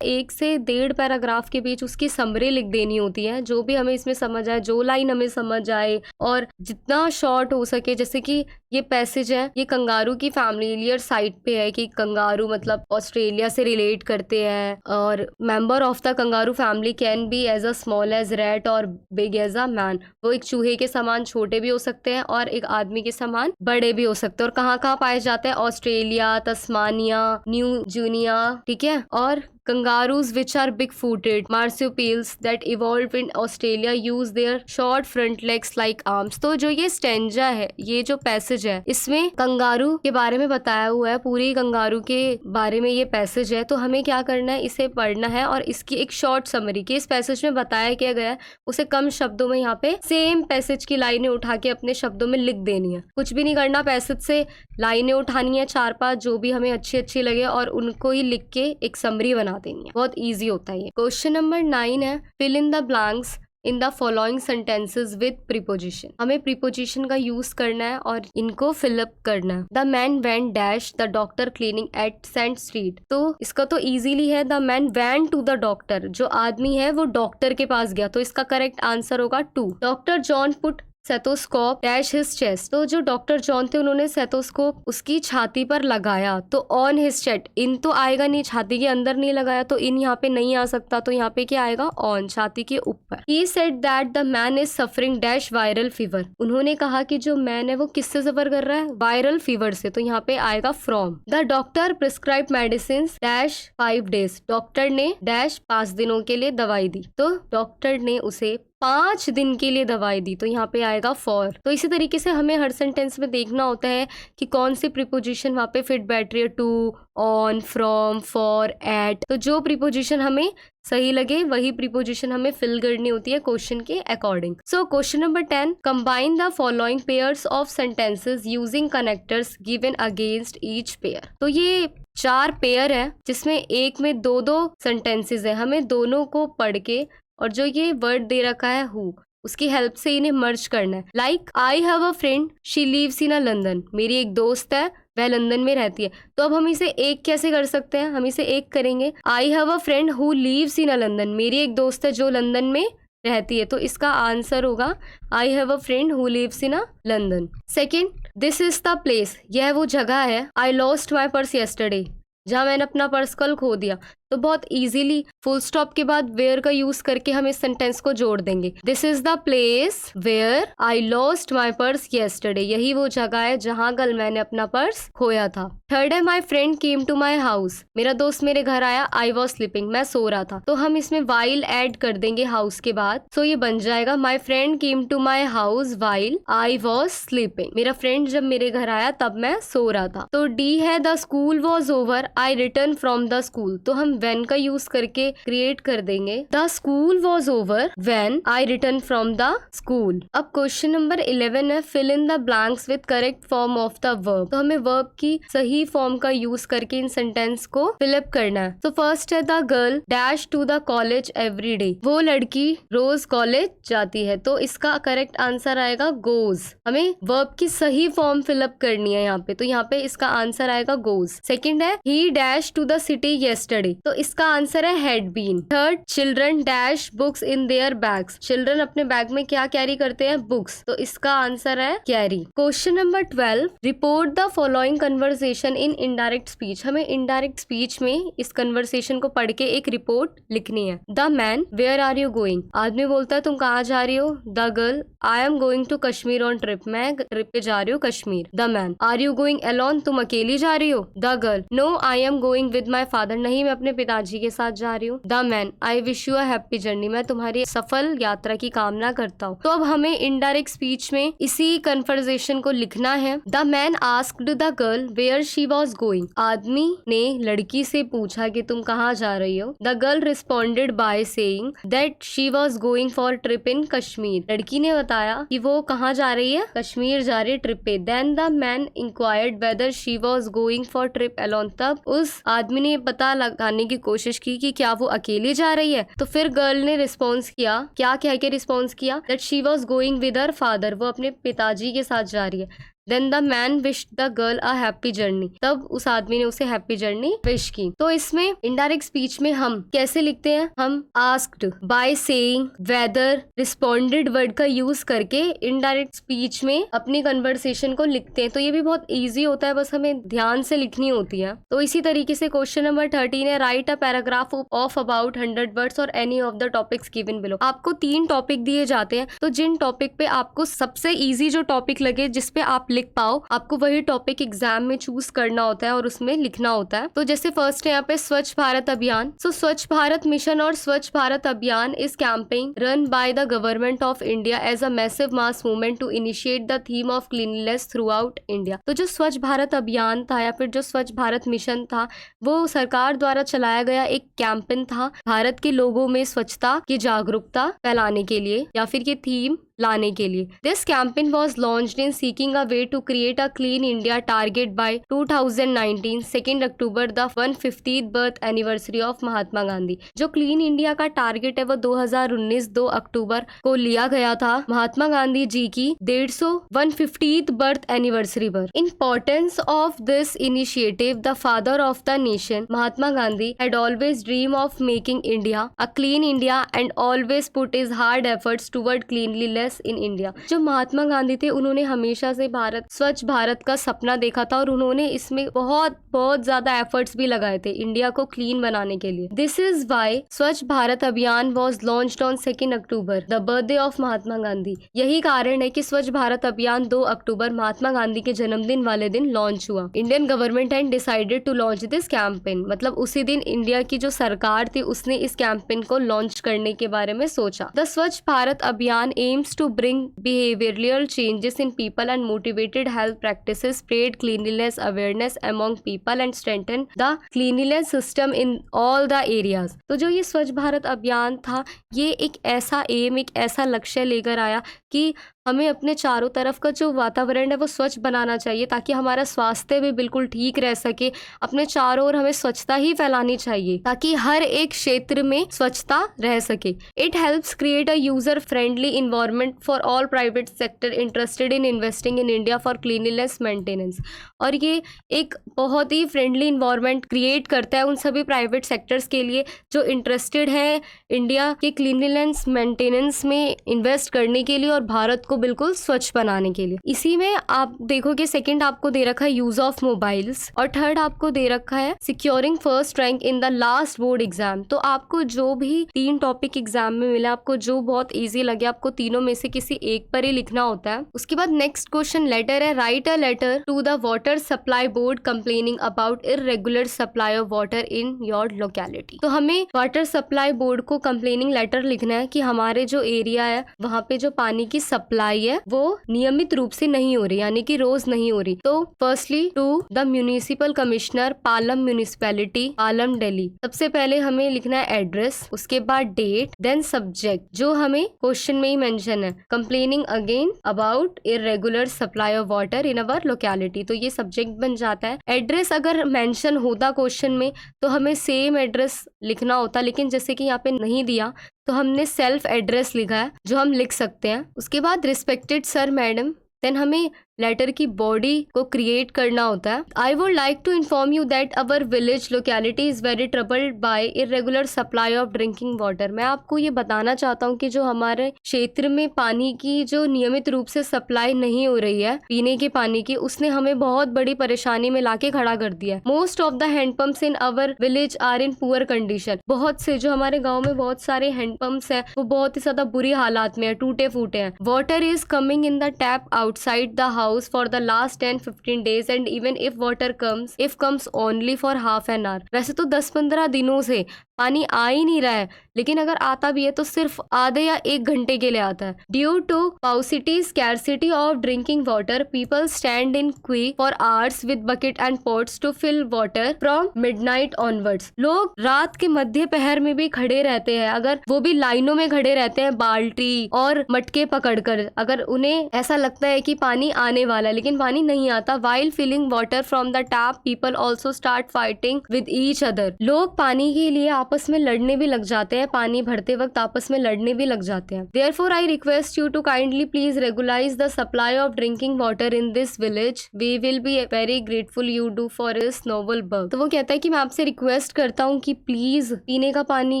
1 से 1.5 पैराग्राफ के बीच उसकी समरी लिख देनी होती है, जो भी हमें इसमें समझ आए, जो लाइन हमें समझ आए और जितना शॉर्ट हो सके। जैसे कि ये पैसेज है, ये कंगारू की फैमिलियर साइट पे है कि कंगारू मतलब ऑस्ट्रेलिया से रिलेट करते हैं और member of the kangaroo family can be as a small as rat और बिग एज अ मैन। वो एक चूहे के समान छोटे भी हो सकते हैं और एक आदमी के समान बड़े भी हो सकते हैं। और कहाँ कहाँ पाए जाते हैं, ऑस्ट्रेलिया, तस्मानिया, न्यू जूनिया, ठीक है। और Kangaroos, which are big-footed marsupials that evolved in Australia, use their short front legs like arms। तो जो ये स्टेंजा है, ये जो पैसेज है, इसमें कंगारू के बारे में बताया हुआ है, पूरी कंगारू के बारे में ये पैसेज है। तो हमें क्या करना है, इसे पढ़ना है और इसकी एक शॉर्ट समरी कि इस पैसेज में बताया क्या गया है उसे कम शब्दों में यहाँ पे सेम पैसेज की लाइनें उठा के अपने शब्दों में लिख देनी है। कुछ भी नहीं करना, पैसेज से लाइनें उठानी है 4-5 जो भी हमें अच्छी लगे और उनको ही लिख के एक समरी बना देनी है। बहुत इजी होता है ये। क्वेश्चन नंबर 9 है, fill in the blanks in the following sentences with preposition. हमें प्रीपोजिशन का यूज करना है और इनको फिलअप करना है। The man went dash the doctor clinic at Saint street. तो इसका तो इजीली है, the man went to the doctor. जो आदमी है वो डॉक्टर के पास गया, तो इसका करेक्ट आंसर होगा 2। Doctor John put stethoscope dash his chest. तो जो डॉक्टर जॉन थे उन्होंने सेटोस्कोप उसकी छाती पर लगाया, तो ऑन हिज चेस्ट। इन तो आएगा नहीं, छाती के अंदर नहीं लगाया तो इन यहाँ पे नहीं आ सकता, तो यहाँ पे क्या आएगा, ऑन, छाती के ऊपर। He said that the man is suffering dash viral fever. उन्होंने कहा कि जो मैन है वो किससे सफर कर रहा है, वायरल फीवर से, तो यहाँ पे आएगा from. The doctor prescribe medicine dash 5 days। Doctor ने डैश 5 दिनों के लिए दवाई दी, तो डॉक्टर ने उसे 5 दिन के लिए दवाई दी, तो यहाँ पे आएगा फॉर। तो इसी तरीके से हमें हर सेंटेंस में देखना होता है कि कौन सी प्रीपोजिशन वहाँ पे फिट बैठ रही है, to, on, from, for, at. तो जो प्रीपोजिशन हमें सही लगे वही प्रीपोजिशन हमें फिल करनी होती है क्वेश्चन के according. So question number 10, combine the following pairs of sentences using connectors given against each pair. तो ये 4 पेयर है जिसमें एक में 2-2 सेंटेंसेस है, हमें दोनों को पढ़ के और जो ये वर्ड दे रखा है हु, उसकी हेल्प से इन्हें मर्ज करना है। Like I have a friend she lives in a London. मेरी एक दोस्त है, वह लंदन में रहती है। तो अब हम इसे एक कैसे कर सकते हैं, हम इसे एक करेंगे, I have a friend who lives in a London. मेरी एक दोस्त है जो लंदन में रहती है, तो इसका आंसर होगा I have a friend who lives in a London. Second, this is the place. यह वो जगह है। I lost my purse yesterday, जहाँ मैंने अपना पर्स कल खो दिया। तो बहुत इजीली फुल स्टॉप के बाद वेयर का यूज करके हम इस सेंटेंस को जोड़ देंगे। This is the place where I lost my purse yesterday. यही वो जगह है जहाँ कल मैंने अपना पर्स खोया था। थर्ड है, my friend came to my house. मेरा दोस्त मेरे घर आया, आई वॉज स्लीपिंग, मैं सो रहा था। तो हम इसमें वाइल ऐड कर देंगे हाउस के बाद। सो ये बन जाएगा my friend came to my house while I was sleeping. मेरा फ्रेंड जब मेरे घर आया तब मैं सो रहा था। तो डी है, the school was over I return from the school. तो हम व्हेन का यूज करके क्रिएट कर देंगे, the school was over when I return from the school. अब क्वेश्चन नंबर 11 है, fill in the blanks with correct form of the verb. तो हमें वर्ब की सही फॉर्म का यूज करके इन सेंटेंस को फिलअप करना है। तो फर्स्ट है, the girl dash to the college every day. वो लड़की रोज कॉलेज जाती है, तो इसका करेक्ट आंसर आएगा गोज। हमें वर्ब की सही फॉर्म फिलअप करनी है यहाँ पे, तो यहाँ पे इसका आंसर आएगा गोज। सेकेंड है, he dash to the city yesterday. तो इसका आंसर है had been. Third, children dash books in their bags. Children अपने बैग में क्या कैरी करते हैं? बुक्स। तो इसका आंसर है carry. Question number 12, report the following conversation in indirect speech. हमें इनडायरेक्ट स्पीच में इस कन्वर्सेशन को पढ़ के एक रिपोर्ट लिखनी है। The man, where are you going. आदमी बोलता है तुम कहाँ जा रही हो? The girl, I am going to Kashmir on trip. मैं ट्रिप पे जा रही हूँ Kashmir. The man, are you going alone. तुम अकेली जा रही हो? The girl, no I am going with my father. नहीं, मैं अपने पिताजी के साथ जा रही हूँ। The man, I wish you a happy journey. मैं तुम्हारी सफल यात्रा की कामना करता हूँ। तो अब हमें इनडायरेक्ट स्पीच में इसी कन्वर्सेशन को लिखना है। The man asked the girl where she was going. आदमी ने लड़की से पूछा कि तुम कहाँ जा रही हो। The girl responded by saying that she was going for trip इन कश्मीर। लड़की ने बताया कि वो कहाँ जा रही है? कश्मीर जा रही है ट्रिप पे। Then the man inquired whether she was going for trip alone. तब उस आदमी ने पता लगाने की कोशिश की कि क्या वो अकेले जा रही है। तो फिर गर्ल ने रिस्पॉन्स किया, क्या कह के रिस्पॉन्स किया? That she was going with her father. वो अपने पिताजी के साथ जा रही है। Then the man wished the girl a happy journey. तब उस आदमी ने उसे हैप्पी जर्नी विश की। तो इसमें इनडायरेक्ट स्पीच में हम कैसे लिखते हैं? हम asked, by saying, whether, responded word का यूज करके इनडायरेक्ट स्पीच में अपनी कन्वर्सेशन को लिखते हैं। तो ये भी बहुत ईजी होता है, बस हमें ध्यान से लिखनी होती है। तो इसी तरीके से क्वेश्चन नंबर 13 है, write a paragraph of about 100 words और any of the topics given below. आपको 3 टॉपिक दिए जाते हैं, तो जिन टॉपिक पे आपको सबसे ईजी जो टॉपिक लगे, जिसपे आप लिख पाओ, आपको वही टॉपिक एग्जाम में चूज करना होता है और उसमें लिखना होता है। तो जैसे फर्स्ट है यहाँ पे स्वच्छ भारत अभियान। सो स्वच्छ भारत मिशन और Swachh Bharat Abhiyan is campaign run by the government of India as a massive mass movement to initiate the theme of cleanliness throughout India. तो जो स्वच्छ भारत अभियान था या फिर जो स्वच्छ भारत मिशन था, वो सरकार द्वारा चलाया गया एक कैंपेन था भारत के लोगों में स्वच्छता की जागरूकता फैलाने के लिए या फिर ये थीम लाने के लिए। This campaign was launched in seeking a way to create a clean India target by 2019 2 October the 150th birth anniversary of Mahatma Gandhi. जो क्लीन इंडिया का टारगेट है वो 2019 2 अक्टूबर को लिया गया था महात्मा गांधी जी की 150th बर्थ एनिवर्सरी पर। Importance of this initiative, the father of the nation Mahatma Gandhi had always dream of making India a clean India and always put his hard efforts toward cleanliness in India. जो महात्मा गांधी थे, उन्होंने हमेशा से स्वच्छ भारत का सपना देखा था और उन्होंने इसमें बहुत ज्यादा एफर्ट्स भी लगाए थे इंडिया को क्लीन बनाने के लिए। This is why Swachh Bharat Abhiyan was launched on 2 October, the birthday of Mahatma Gandhi. यही कारण है कि स्वच्छ भारत अभियान 2 अक्टूबर महात्मा गांधी के जन्मदिन वाले दिन लॉन्च हुआ। Indian government had decided to launch this campaign. मतलब उसी दिन इंडिया की जो सरकार थी उसने इस कैंपेन को लॉन्च करने के बारे में सोचा। द स्वच्छ भारत अभियान AIIMS to bring behavioral changes in people and motivated health practices, spread cleanliness awareness among people and strengthen the cleanliness system in all the areas। तो जो ये स्वच्छ भारत अभियान था, ये एक ऐसा एक ऐसा लक्ष्य लेकर आया कि हमें अपने चारों तरफ का जो वातावरण है वो स्वच्छ बनाना चाहिए ताकि हमारा स्वास्थ्य भी बिल्कुल ठीक रह सके। अपने चारों ओर हमें स्वच्छता ही फैलानी चाहिए ताकि हर एक क्षेत्र में स्वच्छता रह सके। It helps create a user friendly environment for all private sector interested in investing in India for cleanliness maintenance. और ये एक बहुत ही फ्रेंडली इन्वायरमेंट क्रिएट करता है उन सभी प्राइवेट सेक्टर्स के लिए जो इंटरेस्टेड है इंडिया के क्लीनलीनेस मेंटेनेंस में इन्वेस्ट करने के लिए और भारत को बिल्कुल स्वच्छ बनाने के लिए। इसी में आप देखोगे सेकंड आपको दे रखा है यूज ऑफ मोबाइल्स और थर्ड आपको दे रखा है securing first rank in the last board exam. तो आपको जो भी 3 टॉपिक एग्जाम में मिला, आपको जो बहुत इजी लगे, आपको तीनों में से किसी एक पर ही लिखना होता है। उसके बाद नेक्स्ट क्वेश्चन लेटर है, write a letter to the water supply board complaining about irregular supply of water in your locality. तो हमें वाटर सप्लाई बोर्ड को कंप्लेनिंग लेटर लिखना है कि हमारे जो एरिया है वहाँ पे जो पानी की सप्लाई है वो नियमित रूप से नहीं हो रही, यानी कि रोज नहीं हो रही। तो firstly to the municipal commissioner Palam municipality Palam Delhi. सबसे पहले हमें लिखना है एड्रेस, उसके बाद डेट, देन सब्जेक्ट जो हमें क्वेश्चन में ही मेंशन है, complaining again about irregular supply of water in our locality. तो ये सब्जेक्ट बन जाता है। एड्रेस अगर मेंशन होता क्वेश्चन में तो हमें सेम एड्रेस लिखना होता, लेकिन जैसे कि यहाँ पे नहीं दिया तो हमने सेल्फ एड्रेस लिखा है जो हम लिख सकते हैं। उसके बाद रिस्पेक्टेड सर मैडम, देन हमें लेटर की बॉडी को क्रिएट करना होता है। I would like to inform you that our village locality is very troubled by irregular supply of drinking water. मैं आपको ये बताना चाहता हूँ कि जो हमारे क्षेत्र में पानी की जो नियमित रूप से सप्लाई नहीं हो रही है पीने के पानी की, उसने हमें बहुत बड़ी परेशानी में लाके खड़ा कर दिया है। Most of the handpumps in our village are in poor condition. बहुत से जो हमारे गाँव में बहुत सारे हैंडपंप्स हैं वो बहुत ही ज्यादा बुरी हालात में है, टूटे फूटे हैं। Water is coming in the tap outside the house for the last 10-15 days and even if water comes only for half an hour. वैसे तो 10-15 दिनों से पानी आ ही नहीं रहा है, लेकिन अगर आता भी है तो सिर्फ आधे या 1 घंटे के लिए आता है। Due to paucity scarcity of drinking water people stand in queue for hours with bucket and pots to fill water from midnight onwards. लोग रात के मध्य पहर में भी खड़े रहते हैं, अगर वो भी लाइनों में खड़े रहते हैं बाल्टी और मटके पकड़कर, अगर उन्हें ऐसा लगता है कि पानी आने वाला है लेकिन पानी नहीं आता। While filling water from the tap people also start fighting with each other. लोग पानी के लिए आपस में लड़ने भी लग जाते हैं, पानी भरते वक्त आपस में लड़ने भी लग जाते हैं। Therefore, I request you to kindly please regularize the supply of drinking water in this village. We will be very grateful you do for this noble work. तो वो कहता है कि मैं आपसे रिक्वेस्ट करता हूँ कि प्लीज पीने का पानी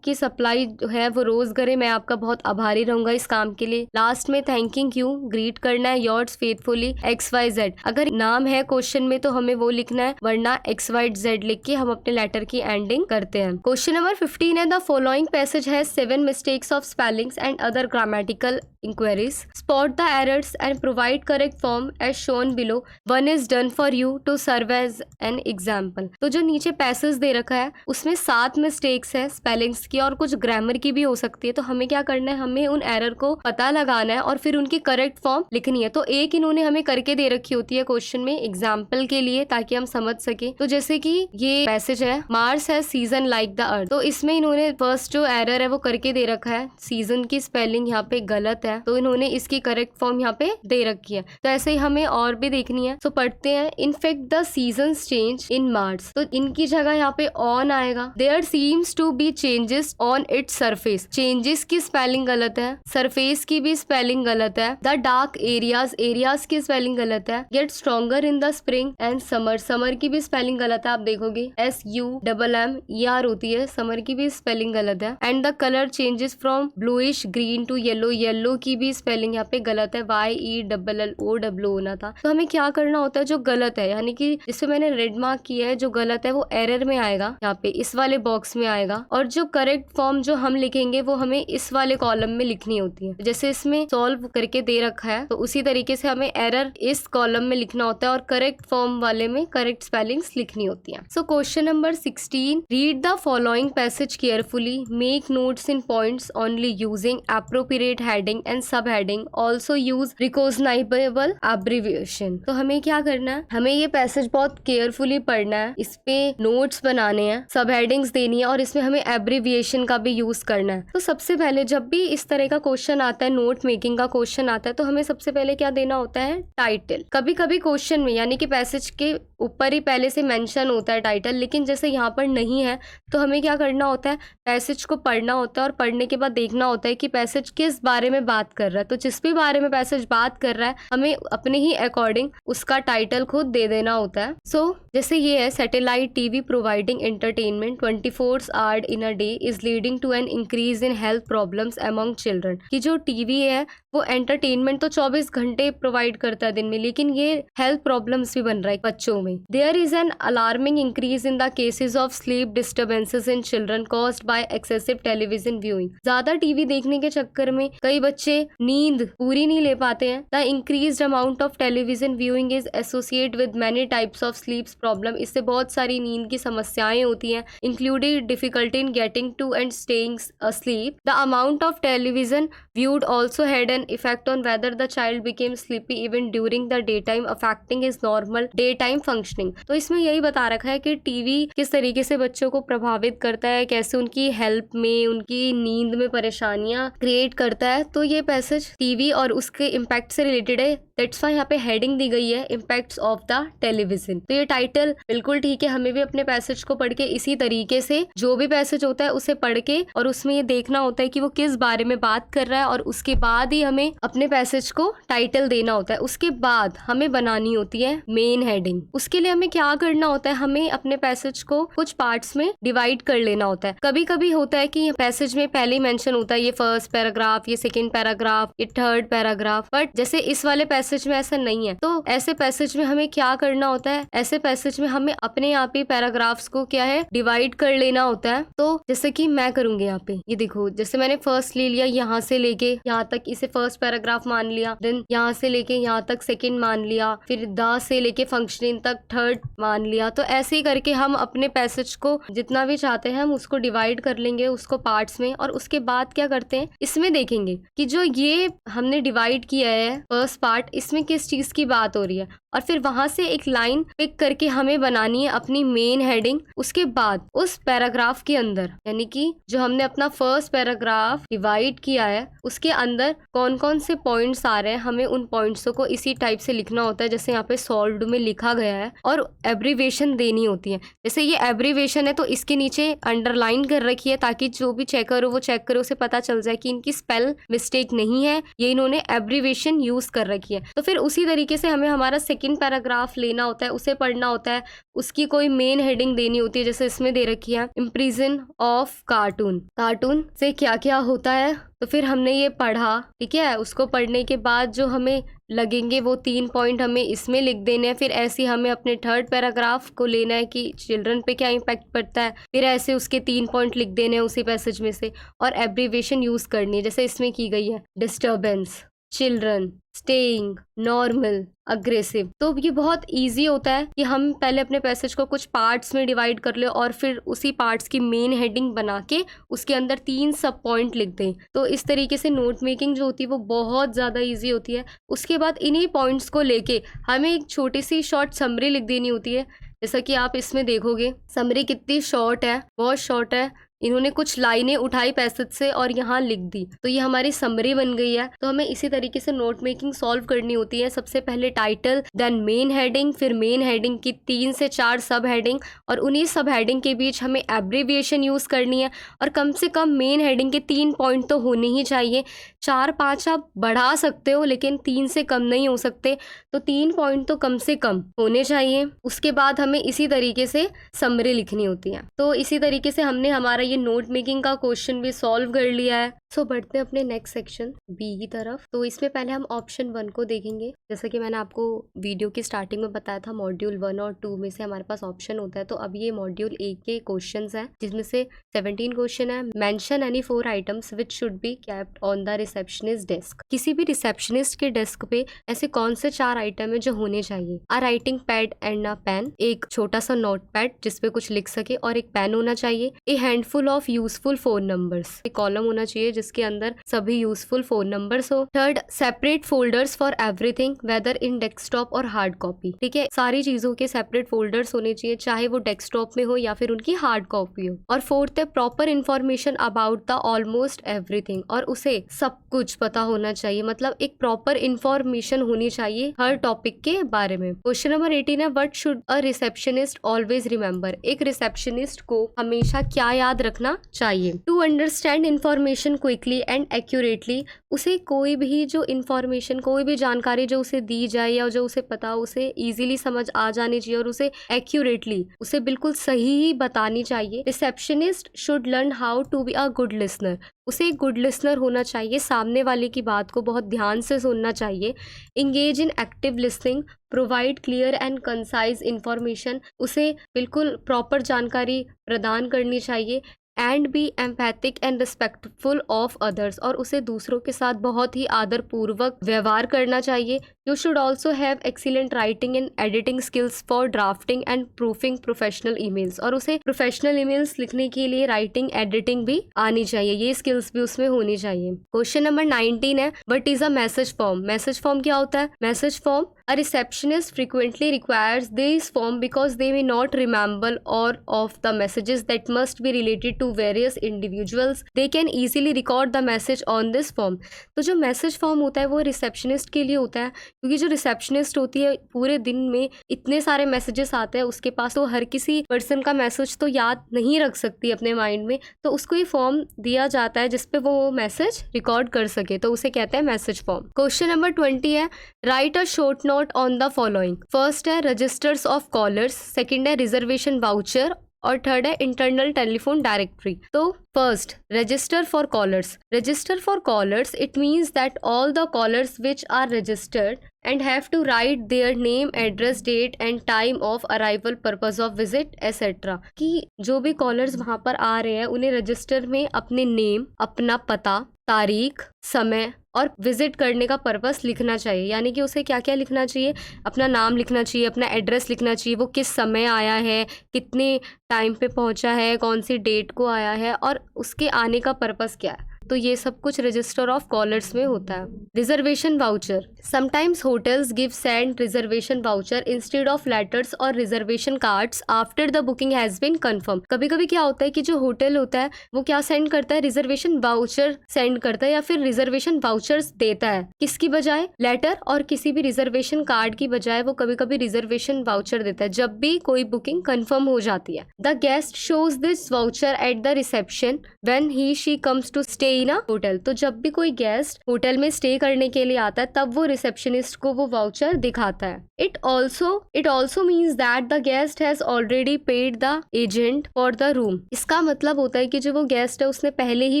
की सप्लाई जो है वो रोज करे। मैं आपका बहुत आभारी रहूंगा इस काम के लिए। लास्ट में थैंकिंग यू ग्रीट करना है योर्स फेथफुली XYZ। अगर नाम है क्वेश्चन में तो हमें वो लिखना है, वरना XYZ लिख के हम अपने लेटर की एंडिंग करते हैं। क्वेश्चन नंबर 15 है द फॉलोइंग पैसेज है 7 mistakes of spellings and other grammatical inquiries. Spot the errors and provide correct form as shown below. One is done for you to serve as an example. तो जो नीचे पैसेज दे रखा है उसमें 7 मिस्टेक्स है स्पेलिंग्स की और कुछ ग्रामर की भी हो सकती है। तो हमें क्या करना है, हमें उन एरर को पता लगाना है और फिर उनकी करेक्ट फॉर्म लिखनी है। तो एक इन्होंने हमें करके दे रखी होती है क्वेश्चन में एग्जाम्पल के लिए, ताकि हम समझ सके। तो जैसे कि ये पैसेज है मार्स है सीजन लाइक द अर्थ, तो इसमें इन्होंने फर्स्ट जो एरर है वो करके दे रखा है, सीजन की स्पेलिंग यहाँ पे गलत है, तो इन्होंने इसकी करेक्ट फॉर्म यहाँ पे दे रखी है। तो ऐसे ही हमें और भी देखनी है। तो पढ़ते हैं in fact the seasons change in March, तो इनकी जगह यहाँ पे ऑन आएगा। There seems to be changes on its surface, changes की स्पेलिंग गलत है, सरफेस की भी स्पेलिंग गलत है। द डार्क एरियाज, एरियाज की स्पेलिंग गलत है। Get stronger in the spring and summer, summer की भी स्पेलिंग गलत है। आप देखोगे SUMMER होती है, समर की भी स्पेलिंग गलत है। And the colour changes from bluish green to yellow, yellow की भी स्पेलिंग यहाँ पे गलत है, YELLOW होना था। तो हमें क्या करना होता है, जो गलत है यानी कि जिससे मैंने रेड मार्क किया है, जो गलत है वो एरर में आएगा, यहाँ पे इस वाले बॉक्स में आएगा, और जो करेक्ट फॉर्म जो हम लिखेंगे वो हमें इस वाले कॉलम में लिखनी होती है। जैसे इसमें सॉल्व करके दे रखा है तो उसी तरीके से हमें एरर इस कॉलम में लिखना होता है और करेक्ट फॉर्म वाले में करेक्ट स्पेलिंग्स लिखनी होती है। So question number 16, read the following passage carefully, make notes in points only using appropriate heading and sub heading, also use recognizable abbreviation. तो हमें क्या करना है, हमें ये पैसेज बहुत केयरफुली पढ़ना है, इस पे नोट्स बनाने हैं, सब हेडिंग्स देनी है और इसमें हमें एब्रिविएशन का भी यूज करना है। तो सबसे पहले जब भी इस तरह का क्वेश्चन आता है, नोट मेकिंग का क्वेश्चन आता है, तो हमें सबसे पहले क्या देना होता है, टाइटल। कभी कभी क्वेश्चन में यानी कि पैसेज के ऊपर ही पहले से मेंशन होता है टाइटल, लेकिन जैसे यहाँ पर नहीं है तो हमें क्या करना होता है, पैसेज को पढ़ना होता है और पढ़ने के बाद देखना होता है कि पैसेज किस बारे में बात कर रहा है। तो जिस भी बारे में पैसेज बात कर रहा है हमें अपने ही अकॉर्डिंग उसका टाइटल खुद दे देना होता है। सो जैसे ये है, satellite TV providing entertainment 24 hours in a day is leading to an increase in health problems among children. कि जो टीवी है वो एंटरटेनमेंट तो 24 घंटे प्रोवाइड करता है दिन में, लेकिन ये हेल्थ प्रॉब्लम्स भी बन रहा है बच्चों में। There is an alarming increase in the cases of sleep disturbances in children caused by excessive television viewing. ज्यादा टीवी देखने के चक्कर में कई बच्चे नींद पूरी नहीं ले पाते हैं। The increased amount of television viewing is associate with many types of sleep problem. इससे बहुत सारी नींद की समस्याएं होती हैं, including difficulty in getting to and staying asleep. The amount of television viewed also had an effect on whether the child became sleepy even during the daytime, affecting his normal daytime functioning. तो इसमें यही बता रखा है कि टीवी किस तरीके से बच्चों को प्रभावित करता है, कैसे उनकी हेल्प में, उनकी नींद में परेशानियां क्रिएट करता है। तो ये पैसेज टीवी और उसके इम्पैक्ट से रिलेटेड है। दैट्स व्हाई यहाँ पे हेडिंग दी गई है इम्पैक्ट्स ऑफ द टेलीविजन। तो ये टाइटल बिल्कुल ठीक है, हमें भी अपने पैसेज को पढ़ के इसी तरीके से जो भी पैसेज होता है उसे पढ़ के और उसमें ये देखना होता है कि वो किस बारे में बात कर रहा है और उसके बाद ही हमें अपने पैसेज को टाइटल देना होता है। उसके बाद हमें बनानी होती है मेन हेडिंग। उसके लिए हमें क्या करना होता है, हमें अपने पैसेज को कुछ पार्ट्स में डिवाइड कर लेना होता है। कभी कभी होता है कि पैसेज में पहले ही मेंशन होता है ये फर्स्ट पैराग्राफ, ये सेकंड पैराग्राफ, ये थर्ड पैराग्राफ, बट जैसे इस वाले पैसेज में ऐसा नहीं है। तो ऐसे पैसेज में हमें क्या करना होता है, ऐसे पैसेज में हमें अपने आप ही पैराग्राफ्स को क्या है डिवाइड कर लेना होता है। तो जैसे कि मैं करूंगी यहाँ पे, ये देखो जैसे मैंने फर्स्ट ले लिया, यहाँ से लेके यहाँ तक इसे फर्स्ट पैराग्राफ मान लिया, देन यहाँ से लेके यहाँ तक सेकंड मान लिया, फिर द से लेके फंक्शनिंग तक थर्ड मान लिया। तो ऐसे ही करके हम अपने पैसेज को जितना भी चाहते हैं हम उसको डिवाइड कर लेंगे उसको पार्ट्स में, और उसके बाद क्या करते हैं इसमें देखेंगे कि जो ये हमने डिवाइड किया है फर्स्ट पार्ट, इसमें किस चीज की बात हो रही है, और फिर वहां से एक लाइन पिक करके हमें बनानी है अपनी मेन हेडिंग। उसके बाद उस पैराग्राफ के अंदर, यानी कि जो हमने अपना फर्स्ट पैराग्राफ डिवाइड किया है उसके अंदर कौन कौन से पॉइंट्स आ रहे हैं, हमें उन पॉइंट्स को इसी टाइप से लिखना होता है जैसे यहाँ पे सॉल्व्ड में लिखा गया है, और एब्रीवेशन देनी होती है। जैसे ये एब्रीवेशन है तो इसके नीचे अंडरलाइन कर रखी है ताकि जो भी चेकर हो वो चेक करे, उसे पता चल जाए कि इनकी स्पेल मिस्टेक नहीं है, ये इन्होंने एब्रीवेशन यूज कर रखी है। तो फिर उसी तरीके से हमें हमारा सेकंड पैराग्राफ लेना होता है, उसे पढ़ना होता है, उसकी कोई मेन हेडिंग देनी होती है। जैसे इसमें दे रखी है इम्प्रिजन ऑफ कार्टून, कार्टून से क्या क्या होता है, तो फिर हमने ये पढ़ा, ठीक है। उसको पढ़ने के बाद जो हमें लगेंगे वो 3 पॉइंट हमें इसमें लिख देने हैं। फिर ऐसे हमें अपने थर्ड पैराग्राफ को लेना है कि चिल्ड्रन पे क्या इम्पैक्ट पड़ता है, फिर ऐसे उसके 3 पॉइंट लिख देने हैं उसी पैसेज में से, और एब्रीवेशन यूज करनी है जैसे इसमें की गई है, disturbance, children, staying, normal, aggressive. तो ये बहुत इजी होता है कि हम पहले अपने पैसेज को कुछ पार्ट्स में डिवाइड कर ले और फिर उसी पार्ट्स की मेन हेडिंग बना के उसके अंदर 3 सब पॉइंट लिख दें। तो इस तरीके से नोट मेकिंग जो होती है वो बहुत ज़्यादा इजी होती है। उसके बाद इन्हीं पॉइंट्स को लेके हमें एक छोटी सी शॉर्ट समरी लिख देनी होती है। जैसा कि आप इसमें देखोगे समरी कितनी शॉर्ट है, बहुत शॉर्ट है। इन्होंने कुछ लाइनें उठाई पैसेज से और यहाँ लिख दी, तो ये हमारी समरी बन गई है। तो हमें इसी तरीके से नोट मेकिंग सॉल्व करनी होती है। सबसे पहले टाइटल, देन मेन हेडिंग, फिर मेन हेडिंग की 3 से 4 सब हेडिंग, और उन्हीं सब हेडिंग के बीच हमें एब्रीविएशन यूज करनी है। और कम से कम मेन हेडिंग के 3 पॉइंट तो होने ही चाहिए। 4-5 आप बढ़ा सकते हो लेकिन 3 से कम नहीं हो सकते, तो 3 पॉइंट तो कम से कम होने चाहिए। उसके बाद हमें इसी तरीके से समरी लिखनी होती है। तो इसी तरीके से हमने हमारा ये नोट मेकिंग का क्वेश्चन भी सॉल्व कर लिया है। सो बढ़ते हैं अपने नेक्स्ट सेक्शन बी की तरफ। तो इसमें पहले हम ऑप्शन 1 को देखेंगे। जैसा कि मैंने आपको वीडियो की स्टार्टिंग में बताया था, मॉड्यूल 1 और 2 में से हमारे पास ऑप्शन होता है। तो अब ये मॉड्यूल 1 के क्वेश्चंस हैं जिसमें से 17 क्वेश्चन है। Mention any 4 items which should be kept on the receptionist desk. किसी भी रिसेप्शनिस्ट के डेस्क पे ऐसे कौन से 4 आइटम है जो होने चाहिए? A writing pad and a pen, एक छोटा सा नोट पैड जिसपे कुछ लिख सके और एक पेन होना चाहिए। A handful of useful phone numbers, एक कॉलम होना चाहिए जिसके अंदर सभी यूजफुल फोन नंबर्स हो। Third, separate folders for everything whether in desktop और हार्ड कॉपी। ठीक है, सारी चीजों के सेपरेट फोल्डर्स होने चाहिए, चाहे वो डेस्कटॉप में हो या फिर उनकी हार्ड कॉपी हो। और फोर्थ है proper information about the almost everything, और उसे सब कुछ पता होना चाहिए, मतलब एक प्रॉपर इन्फॉर्मेशन होनी चाहिए हर टॉपिक के बारे में। क्वेश्चन नंबर 18 है what should a receptionist always remember. एक रिसेप्शनिस्ट को हमेशा क्या याद रखना चाहिए? To understand information quickly and accurately, उसे कोई भी जो इन्फॉर्मेशन, कोई भी जानकारी जो उसे दी जाए या जो उसे पता हो, उसे इजीली समझ आ जानी चाहिए और उसे एक्यूरेटली, उसे बिल्कुल सही ही बतानी चाहिए। Receptionist should learn how to be a good listener, उसे एक गुड लिसनर होना चाहिए, सामने वाले की बात को बहुत ध्यान से सुनना चाहिए। Engage in active listening, provide clear and concise information, उसे बिल्कुल प्रॉपर जानकारी प्रदान करनी चाहिए। And be empathic and respectful of others, और उसे दूसरों के साथ बहुत ही आदरपूर्वक व्यवहार करना चाहिए। You should also have excellent writing and editing skills for drafting and proofing professional emails, और उसे प्रोफेशनल ईमेल्स लिखने के लिए राइटिंग एडिटिंग भी आनी चाहिए, ये स्किल्स भी उसमें होनी चाहिए। क्वेश्चन नंबर 19 है what is a message form. Message form क्या होता है? Message form, a receptionist frequently requires this form because they may not remember all of the messages that must be related to various individuals. They can easily record the message on this form. तो जो मैसेज फॉर्म होता है वो रिसेप्शनिस्ट के लिए होता है क्योंकि जो रिसेप्शनिस्ट होती है पूरे दिन में इतने सारे मैसेजेस आते हैं उसके पास, तो हर किसी पर्सन का मैसेज तो याद नहीं रख सकती अपने माइंड में, तो उसको ये फॉर्म दिया जाता है जिसपे वो मैसेज रिकॉर्ड कर सके, तो उसे कहते हैं मैसेज फॉर्म। क्वेश्चन नंबर 20 है write a short note on the following. First है रजिस्टर्स ऑफ कॉलर्स, सेकंड है रिजर्वेशन वाउचर और थर्ड है इंटरनल टेलीफोन डायरेक्टरी। तो first, register for callers. Register for callers, it means that all the callers which are registered and have to write their name, address, date and time of arrival, purpose of visit, etc. कि जो भी कॉलर्स वहाँ पर आ रहे हैं उन्हें रजिस्टर में अपने नेम, अपना पता, तारीख, समय और विजिट करने का पर्पस लिखना चाहिए। यानी कि उसे क्या क्या लिखना चाहिए, अपना नाम लिखना चाहिए, अपना एड्रेस लिखना चाहिए, वो किस समय आया है, कितने टाइम पे पहुंचा है, कौन सी डेट को आया है और उसके आने का पर्पस क्या है। तो ये सब कुछ रजिस्टर ऑफ कॉलर्स में होता है। Reservation voucher, sometimes hotels give send reservation voucher instead of letters और reservation cards after the booking has been confirm. कभी कभी क्या होता है कि जो होटल होता है वो क्या सेंड करता है, रिजर्वेशन वाउचर सेंड करता है या फिर रिजर्वेशन वाउचर्स देता है, किसकी बजाय, लेटर और किसी भी रिजर्वेशन कार्ड की बजाय वो कभी कभी रिजर्वेशन वाउचर देता है जब भी कोई बुकिंग कंफर्म हो जाती है। The guest shows this voucher at the reception when he she comes to stay in a hotel. तो जब भी कोई गेस्ट होटल में स्टे करने के लिए आता है तब वो रिसेप्शनिस्ट को वो वाउचर दिखाता है। It also means that the guest has already paid the agent for the room. इसका मतलब होता है कि जो वो गेस्ट है उसने पहले ही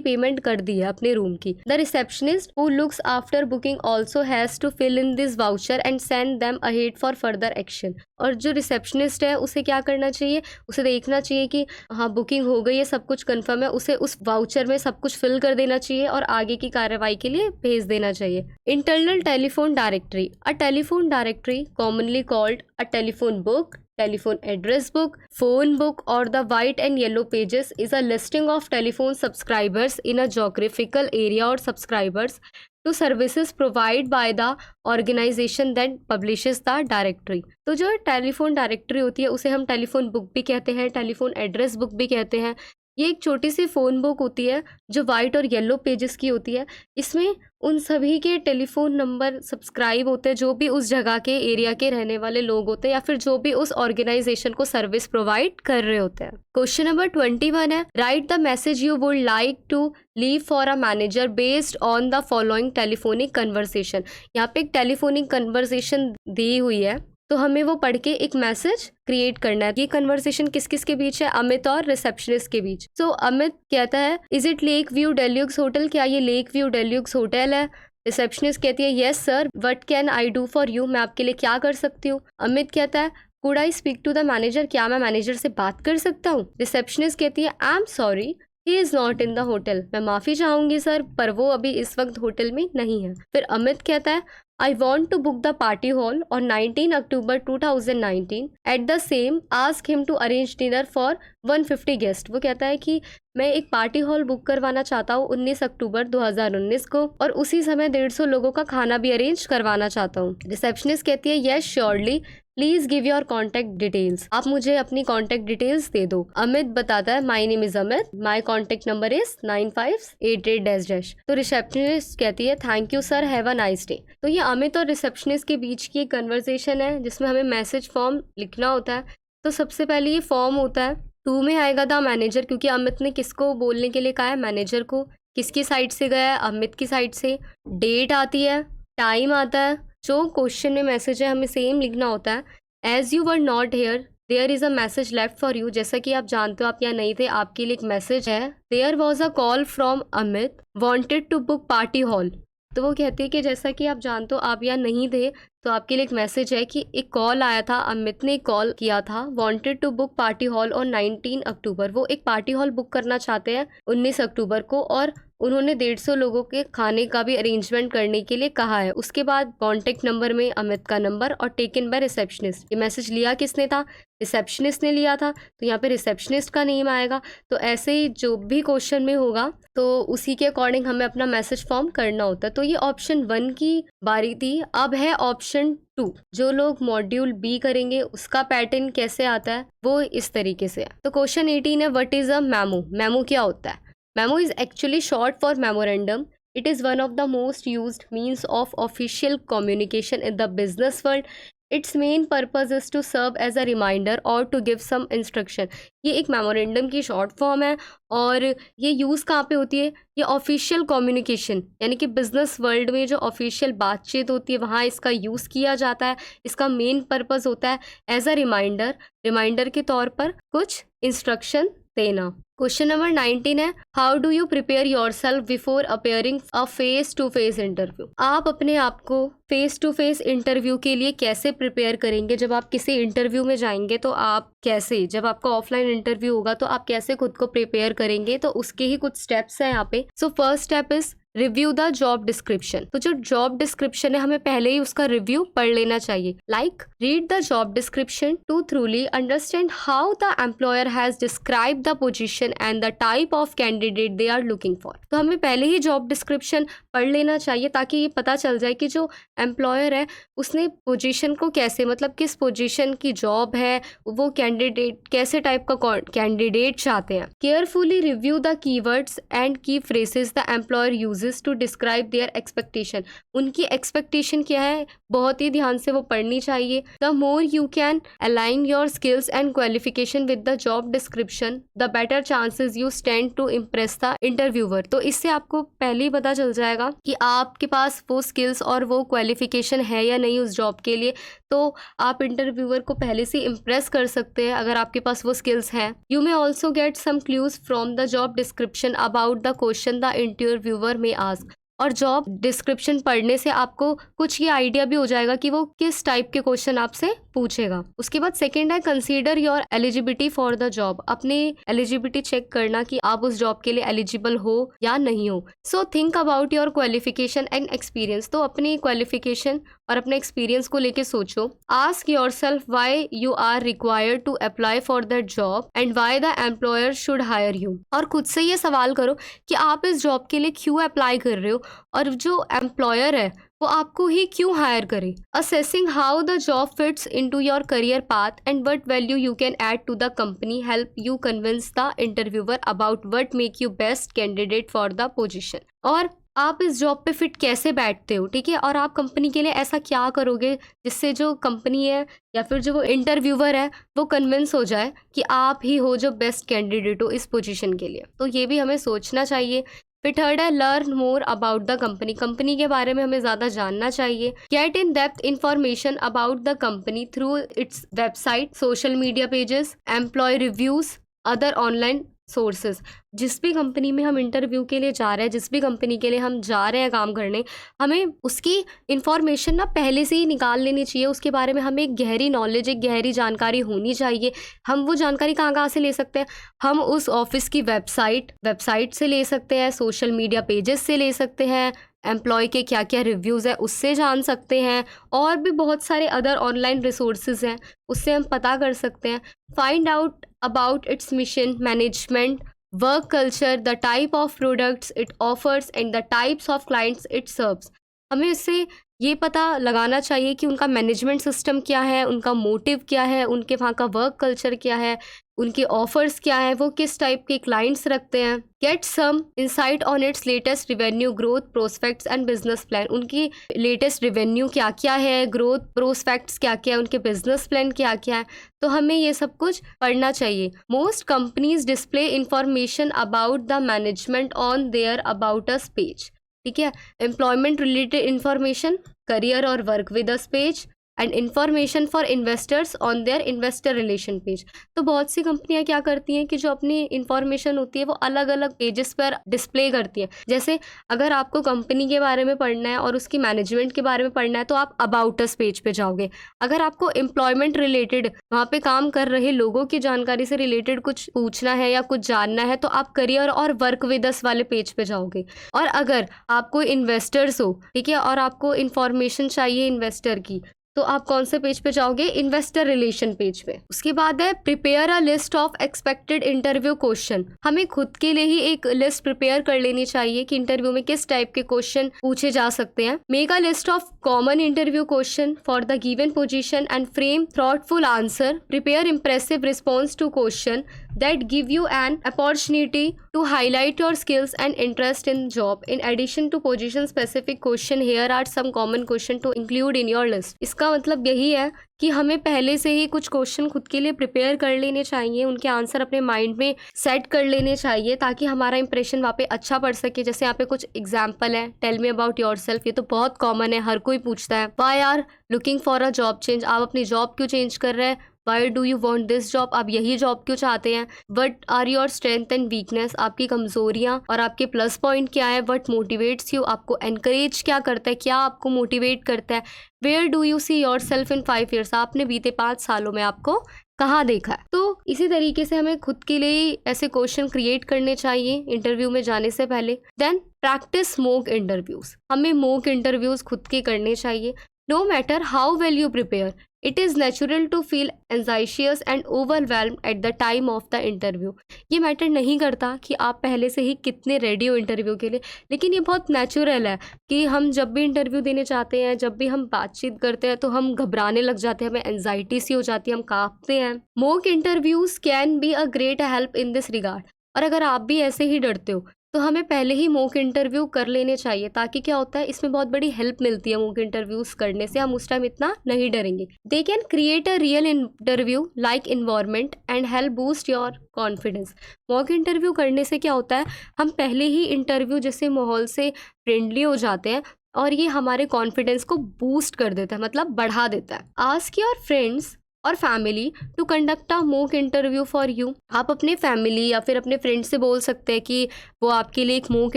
पेमेंट कर दी है अपने रूम की। The receptionist who looks after booking also has to fill in this voucher and send them ahead for further action. और जो रिसेप्शनिस्ट है उसे क्या करना चाहिए, उसे देखना चाहिए कि हाँ बुकिंग हो गई है, सब कुछ कंफर्म है, उसे उस वाउचर में सब कुछ फिल कर देना चाहिए और आगे की कार्रवाई के लिए भेज देना चाहिए। Internal telephone directory, a telephone directory commonly called a telephone book, telephone address book, phone book or the white and yellow pages is a listing of telephone subscribers in a geographical area or subscribers to services provided by the organization that publishes the directory। तो जो टेलीफोन डायरेक्टरी होती है उसे हम टेलीफोन बुक भी कहते हैं, टेलीफोन एड्रेस बुक भी कहते हैं। ये एक छोटी सी फ़ोन बुक होती है जो वाइट और येलो पेजेस की होती है। इसमें उन सभी के टेलीफोन नंबर सब्सक्राइब होते हैं जो भी उस जगह के एरिया के रहने वाले लोग होते हैं या फिर जो भी उस ऑर्गेनाइजेशन को सर्विस प्रोवाइड कर रहे होते हैं। क्वेश्चन नंबर 21 है write the message you would like to leave for a manager based on the following telephonic conversation. यहाँ पे एक टेलीफोनिक कन्वर्सेशन दी हुई है तो हमें वो पढ़ के एक मैसेज क्रिएट करना है। ये कन्वर्सेशन किस किस के बीच है, अमित और रिसेप्शनिस्ट के बीच। तो अमित कहता है is it lake view deluxe hotel, क्या ये लेक व्यू डेल्यूक्स होटल है। रिसेप्शनिस्ट कहती है yes sir, what can I do for you, मैं आपके लिए क्या कर सकती हूँ। अमित कहता है could I speak to the manager, क्या मैं मैनेजर से बात कर सकता हूँ। रिसेप्शनिस्ट कहती है I am sorry he is not in the hotel, मैं माफी चाहूंगी सर पर वो अभी इस वक्त होटल में नहीं है। फिर अमित कहता है I want to book the party hall on 19 October 2019 at the same ask him to arrange dinner for 150 guests। वो कहता है कि मैं एक पार्टी हॉल बुक करवाना चाहता हूँ 19 अक्टूबर 2019 को और उसी समय 150 लोगों का खाना भी अरेंज करवाना चाहता हूँ। रिसेप्शनिस्ट कहती है yes surely please give your contact details, आप मुझे अपनी कॉन्टेक्ट डिटेल्स दे दो। अमित बताता है my name is Amit, my contact number is 9588 -- तो रिसेप्शनिस्ट कहती है thank you sir, have a nice day. तो ये अमित और रिसेप्शनिस्ट के बीच की एक कन्वर्सेशन है जिसमें हमें मैसेज फॉर्म लिखना होता है। तो सबसे पहले ये फॉर्म होता है, टू में आएगा द मैनेजर क्योंकि अमित ने किसको बोलने के लिए कहा है, मैनेजर को। किसकी साइड से गया है, अमित की साइड से। डेट आती है, टाइम आता है, जो क्वेश्चन में मैसेज है हमें सेम लिखना होता है। As you were not here there is a message left for you, जैसा कि आप जानते हो आप यहाँ नहीं थे, आपके लिए एक मैसेज है। There was a call from Amit wanted to book party hall. तो वो कहती है कि जैसा कि आप जानते हो आप यहाँ नहीं थे तो आपके लिए एक मैसेज है कि एक कॉल आया था, अमित ने कॉल किया था, wanted to book party hall on 19 October. वो एक पार्टी हॉल बुक करना चाहते हैं 19 अक्टूबर को और उन्होंने 150 लोगों के खाने का भी अरेंजमेंट करने के लिए कहा है। उसके बाद कॉन्टेक्ट नंबर में अमित का नंबर और टेकन बाय रिसेप्शनिस्ट। ये मैसेज लिया किसने था, रिसेप्शनिस्ट ने लिया था, तो यहाँ पे रिसेप्शनिस्ट का नेम आएगा। तो ऐसे ही जो भी क्वेश्चन में होगा तो उसी के अकॉर्डिंग हमें अपना मैसेज फॉर्म करना होता है। तो ये ऑप्शन 1 की बारी थी। अब है ऑप्शन 2। जो लोग मॉड्यूल बी करेंगे उसका पैटर्न कैसे आता है वो इस तरीके से है। तो क्वेश्चन 18 है what is a memo. Memo क्या होता है। Memo is actually short for memorandum. It is one of the most used means of official communication in the business world. Its main purpose is to serve as a reminder or to give some instruction. ये एक मेमोरेंडम की शॉर्ट फॉर्म है और ये यूज़ कहाँ पे होती है? ये ऑफिशियल कम्युनिकेशन यानी कि बिजनेस वर्ल्ड में जो ऑफिशियल बातचीत होती है वहाँ इसका यूज़ किया जाता है। इसका मेन पर्पस होता है एज अ रिमाइंडर के तौर पर कुछ इंस्ट्रक्शन देना। क्वेश्चन नंबर 19 है, how do you prepare yourself before appearing a face to face interview? आप अपने आप को फेस टू फेस इंटरव्यू के लिए कैसे प्रिपेयर करेंगे? जब आप किसी इंटरव्यू में जाएंगे तो आप कैसे, जब आपका ऑफलाइन इंटरव्यू होगा तो आप कैसे खुद को प्रिपेयर करेंगे? तो उसके ही कुछ स्टेप्स हैं यहाँ पे। So first step is review the job description. तो जो जॉब डिस्क्रिप्शन है हमें पहले ही उसका रिव्यू पढ़ लेना चाहिए। Like read the job description to thoroughly understand how the employer has describe the position and the type of candidate they are looking for. तो हमें पहले ही जॉब डिस्क्रिप्शन पढ़ लेना चाहिए ताकि ये पता चल जाए कि जो एम्प्लॉयर है उसने पोजीशन को कैसे, मतलब किस पोजीशन की जॉब है, वो कैंडिडेट कैसे टाइप का कैंडिडेट चाहते हैं। Carefully review the keywords and key phrases the employer uses to describe their expectation. उनकी एक्सपेक्टेशन क्या है बहुत ही ध्यान से वो पढ़नी चाहिए। The more you can align your skills and qualification with the job description the better chances you stand to impress the interviewer. तो इससे आपको पहले ही पता चल जाएगा कि आपके पास वो स्किल्स और वो क्वालिफिकेशन है या नहीं उस जॉब के लिए। तो आप इंटरव्यूअर को पहले से इम्प्रेस कर सकते हैं अगर आपके पास वो स्किल्स हैं। You may also get some clues from the job description about the question the interviewer may ask. और जॉब डिस्क्रिप्शन पढ़ने से आपको कुछ ये आइडिया भी हो जाएगा कि वो किस टाइप के क्वेश्चन आपसे पूछेगा। उसके बाद सेकंड है consider your eligibility for the job. अपनी एलिजिबिलिटी चेक करना कि आप उस जॉब के लिए एलिजिबल हो या नहीं हो। So think about your qualification and experience. तो अपनी क्वालिफिकेशन और अपने एक्सपीरियंस को लेके सोचो। Ask yourself why you are required to apply for that job and why the employer should hire you. और खुद से ये सवाल करो कि आप इस जॉब के लिए क्यों अप्लाई कर रहे हो और जो एम्प्लॉयर है वो आपको ही क्यों हायर करे। Assessing how the job fits into your career path and what value you can add to the company help you convince the interviewer about what make you best candidate for the position. और आप इस जॉब पे फिट कैसे बैठते हो, ठीक है, और आप कंपनी के लिए ऐसा क्या करोगे जिससे जो कंपनी है या फिर जो वो इंटरव्यूअर है वो कन्विंस हो जाए कि आप ही हो जो बेस्ट कैंडिडेट हो इस पोजीशन के लिए। तो ये भी हमें सोचना चाहिए। फिर थर्ड है learn more about the company. Company के बारे में हमें ज़्यादा जानना चाहिए। Get in depth information about the company through its website, social media pages, employ reviews, other online sources. जिस भी कंपनी में हम इंटरव्यू के लिए जा रहे हैं, जिस भी कंपनी के लिए हम जा रहे हैं काम करने, हमें उसकी इंफॉर्मेशन ना पहले से ही निकाल लेनी चाहिए। उसके बारे में हमें एक गहरी नॉलेज, एक गहरी जानकारी होनी चाहिए। हम वो जानकारी कहाँ से ले सकते हैं? हम उस ऑफिस की वेबसाइट से ले सकते हैं, सोशल मीडिया पेजेस से ले सकते हैं, एम्प्लॉय के क्या क्या रिव्यूज़ है उससे जान सकते हैं, और भी बहुत सारे अदर ऑनलाइन रिसोर्सेज हैं उससे हम पता कर सकते हैं। Find out about it's mission, management, work culture, the type of products it offers and the types of clients it serves. हमें इससे ये पता लगाना चाहिए कि उनका मैनेजमेंट सिस्टम क्या है, उनका मोटिव क्या है, उनके वहाँ का वर्क कल्चर क्या है, उनके ऑफर्स क्या है, वो किस टाइप के क्लाइंट्स रखते हैं। Get some insight on its latest revenue, growth prospects and business plan. उनकी लेटेस्ट रिवेन्यू क्या क्या है, ग्रोथ प्रोस्पेक्ट्स क्या क्या है, उनके बिजनेस प्लान क्या क्या है। तो हमें ये सब कुछ पढ़ना चाहिए। Most companies display information about the management on their about us page, ठीक है। एम्प्लॉयमेंट रिलेटेड इंफॉर्मेशन, करियर और work with us page, and information for investors on their investor relation page. तो बहुत सी कंपनियां क्या करती हैं कि जो अपनी इन्फॉर्मेशन होती है वो अलग अलग पेजेस पर डिस्प्ले करती हैं। जैसे अगर आपको कंपनी के बारे में पढ़ना है और उसकी मैनेजमेंट के बारे में पढ़ना है तो आप अबाउट अस पेज पे जाओगे। अगर आपको एम्प्लॉयमेंट रिलेटेड, वहाँ पे काम कर रहे लोगों की जानकारी से रिलेटेड कुछ पूछना है या कुछ जानना है तो आप करियर और वर्क विद अस वाले पेज पे जाओगे। और अगर आपको इन्वेस्टर्स हो, ठीक है, और आपको इन्फॉर्मेशन चाहिए इन्वेस्टर की, तो आप कौन से पेज पे जाओगे? इन्वेस्टर रिलेशन पेज पे। उसके बाद है prepare a list of expected interview question. हमें खुद के लिए ही एक लिस्ट प्रिपेयर कर लेनी चाहिए कि इंटरव्यू में किस टाइप के क्वेश्चन पूछे जा सकते हैं। Make a list of common interview question for the given position and frame thoughtful answer. Prepare impressive response to question that give you an opportunity to highlight your skills and interest in job. In addition to position specific question, here are some common question to include in your list. इसका मतलब यही है कि हमें पहले से ही कुछ क्वेश्चन खुद के लिए प्रिपेयर कर लेने चाहिए, उनके आंसर अपने माइंड में सेट कर लेने चाहिए ताकि हमारा इंप्रेशन वहाँ पे अच्छा पड़ सके। जैसे यहाँ पे कुछ एग्जाम्पल है, टेल मी अबाउट योरसेल्फ, ये तो बहुत कॉमन है, हर कोई पूछता है। Why are looking for a job change, आप अपनी जॉब क्यों चेंज कर रहे हैं। Why do you want this job, आप यही जॉब क्यों चाहते हैं। What are your strength and weakness, आपकी कमजोरियाँ और आपके प्लस पॉइंट क्या है। वट मोटिवेट्स यू, आपको एनकरेज क्या करता है, क्या आपको मोटिवेट करता है। Where do you see yourself in 5 years, आपने बीते 5 सालों में आपको कहाँ देखा है। तो इसी तरीके से हमें खुद के लिए ऐसे क्वेश्चन क्रिएट करने चाहिए इंटरव्यू में जाने से पहले। देन प्रैक्टिस मॉक इंटरव्यूज, हमें मॉक इंटरव्यूज खुद के करने चाहिए। No matter how well you prepare, it is natural to feel anxious and overwhelmed at the time of the interview. ये मैटर नहीं करता कि आप पहले से ही कितने रेडी हो इंटरव्यू के लिए, लेकिन ये बहुत नेचुरल है कि हम जब भी इंटरव्यू देने जाते हैं, जब भी हम बातचीत करते हैं तो हम घबराने लग जाते हैं, हमें एंजाइटी सी हो जाती है, हम कांपते हैं। Mock interviews can be a great help in this regard. और अगर आप भी ऐसे ही डरते हो तो हमें पहले ही मॉक इंटरव्यू कर लेने चाहिए, ताकि क्या होता है, इसमें बहुत बड़ी हेल्प मिलती है मॉक इंटरव्यूज करने से, हम उस टाइम इतना नहीं डरेंगे। They can create a real interview like environment and help boost your confidence. Mock interview करने से क्या होता है, हम पहले ही इंटरव्यू जैसे माहौल से फ्रेंडली हो जाते हैं और ये हमारे कॉन्फिडेंस को बूस्ट कर देता है, मतलब बढ़ा देता है। आस्क योर फ्रेंड्स और family to conduct a mock interview for you. आप अपने फैमिली या फिर अपने फ्रेंड से बोल सकते हैं कि वो आपके लिए एक मॉक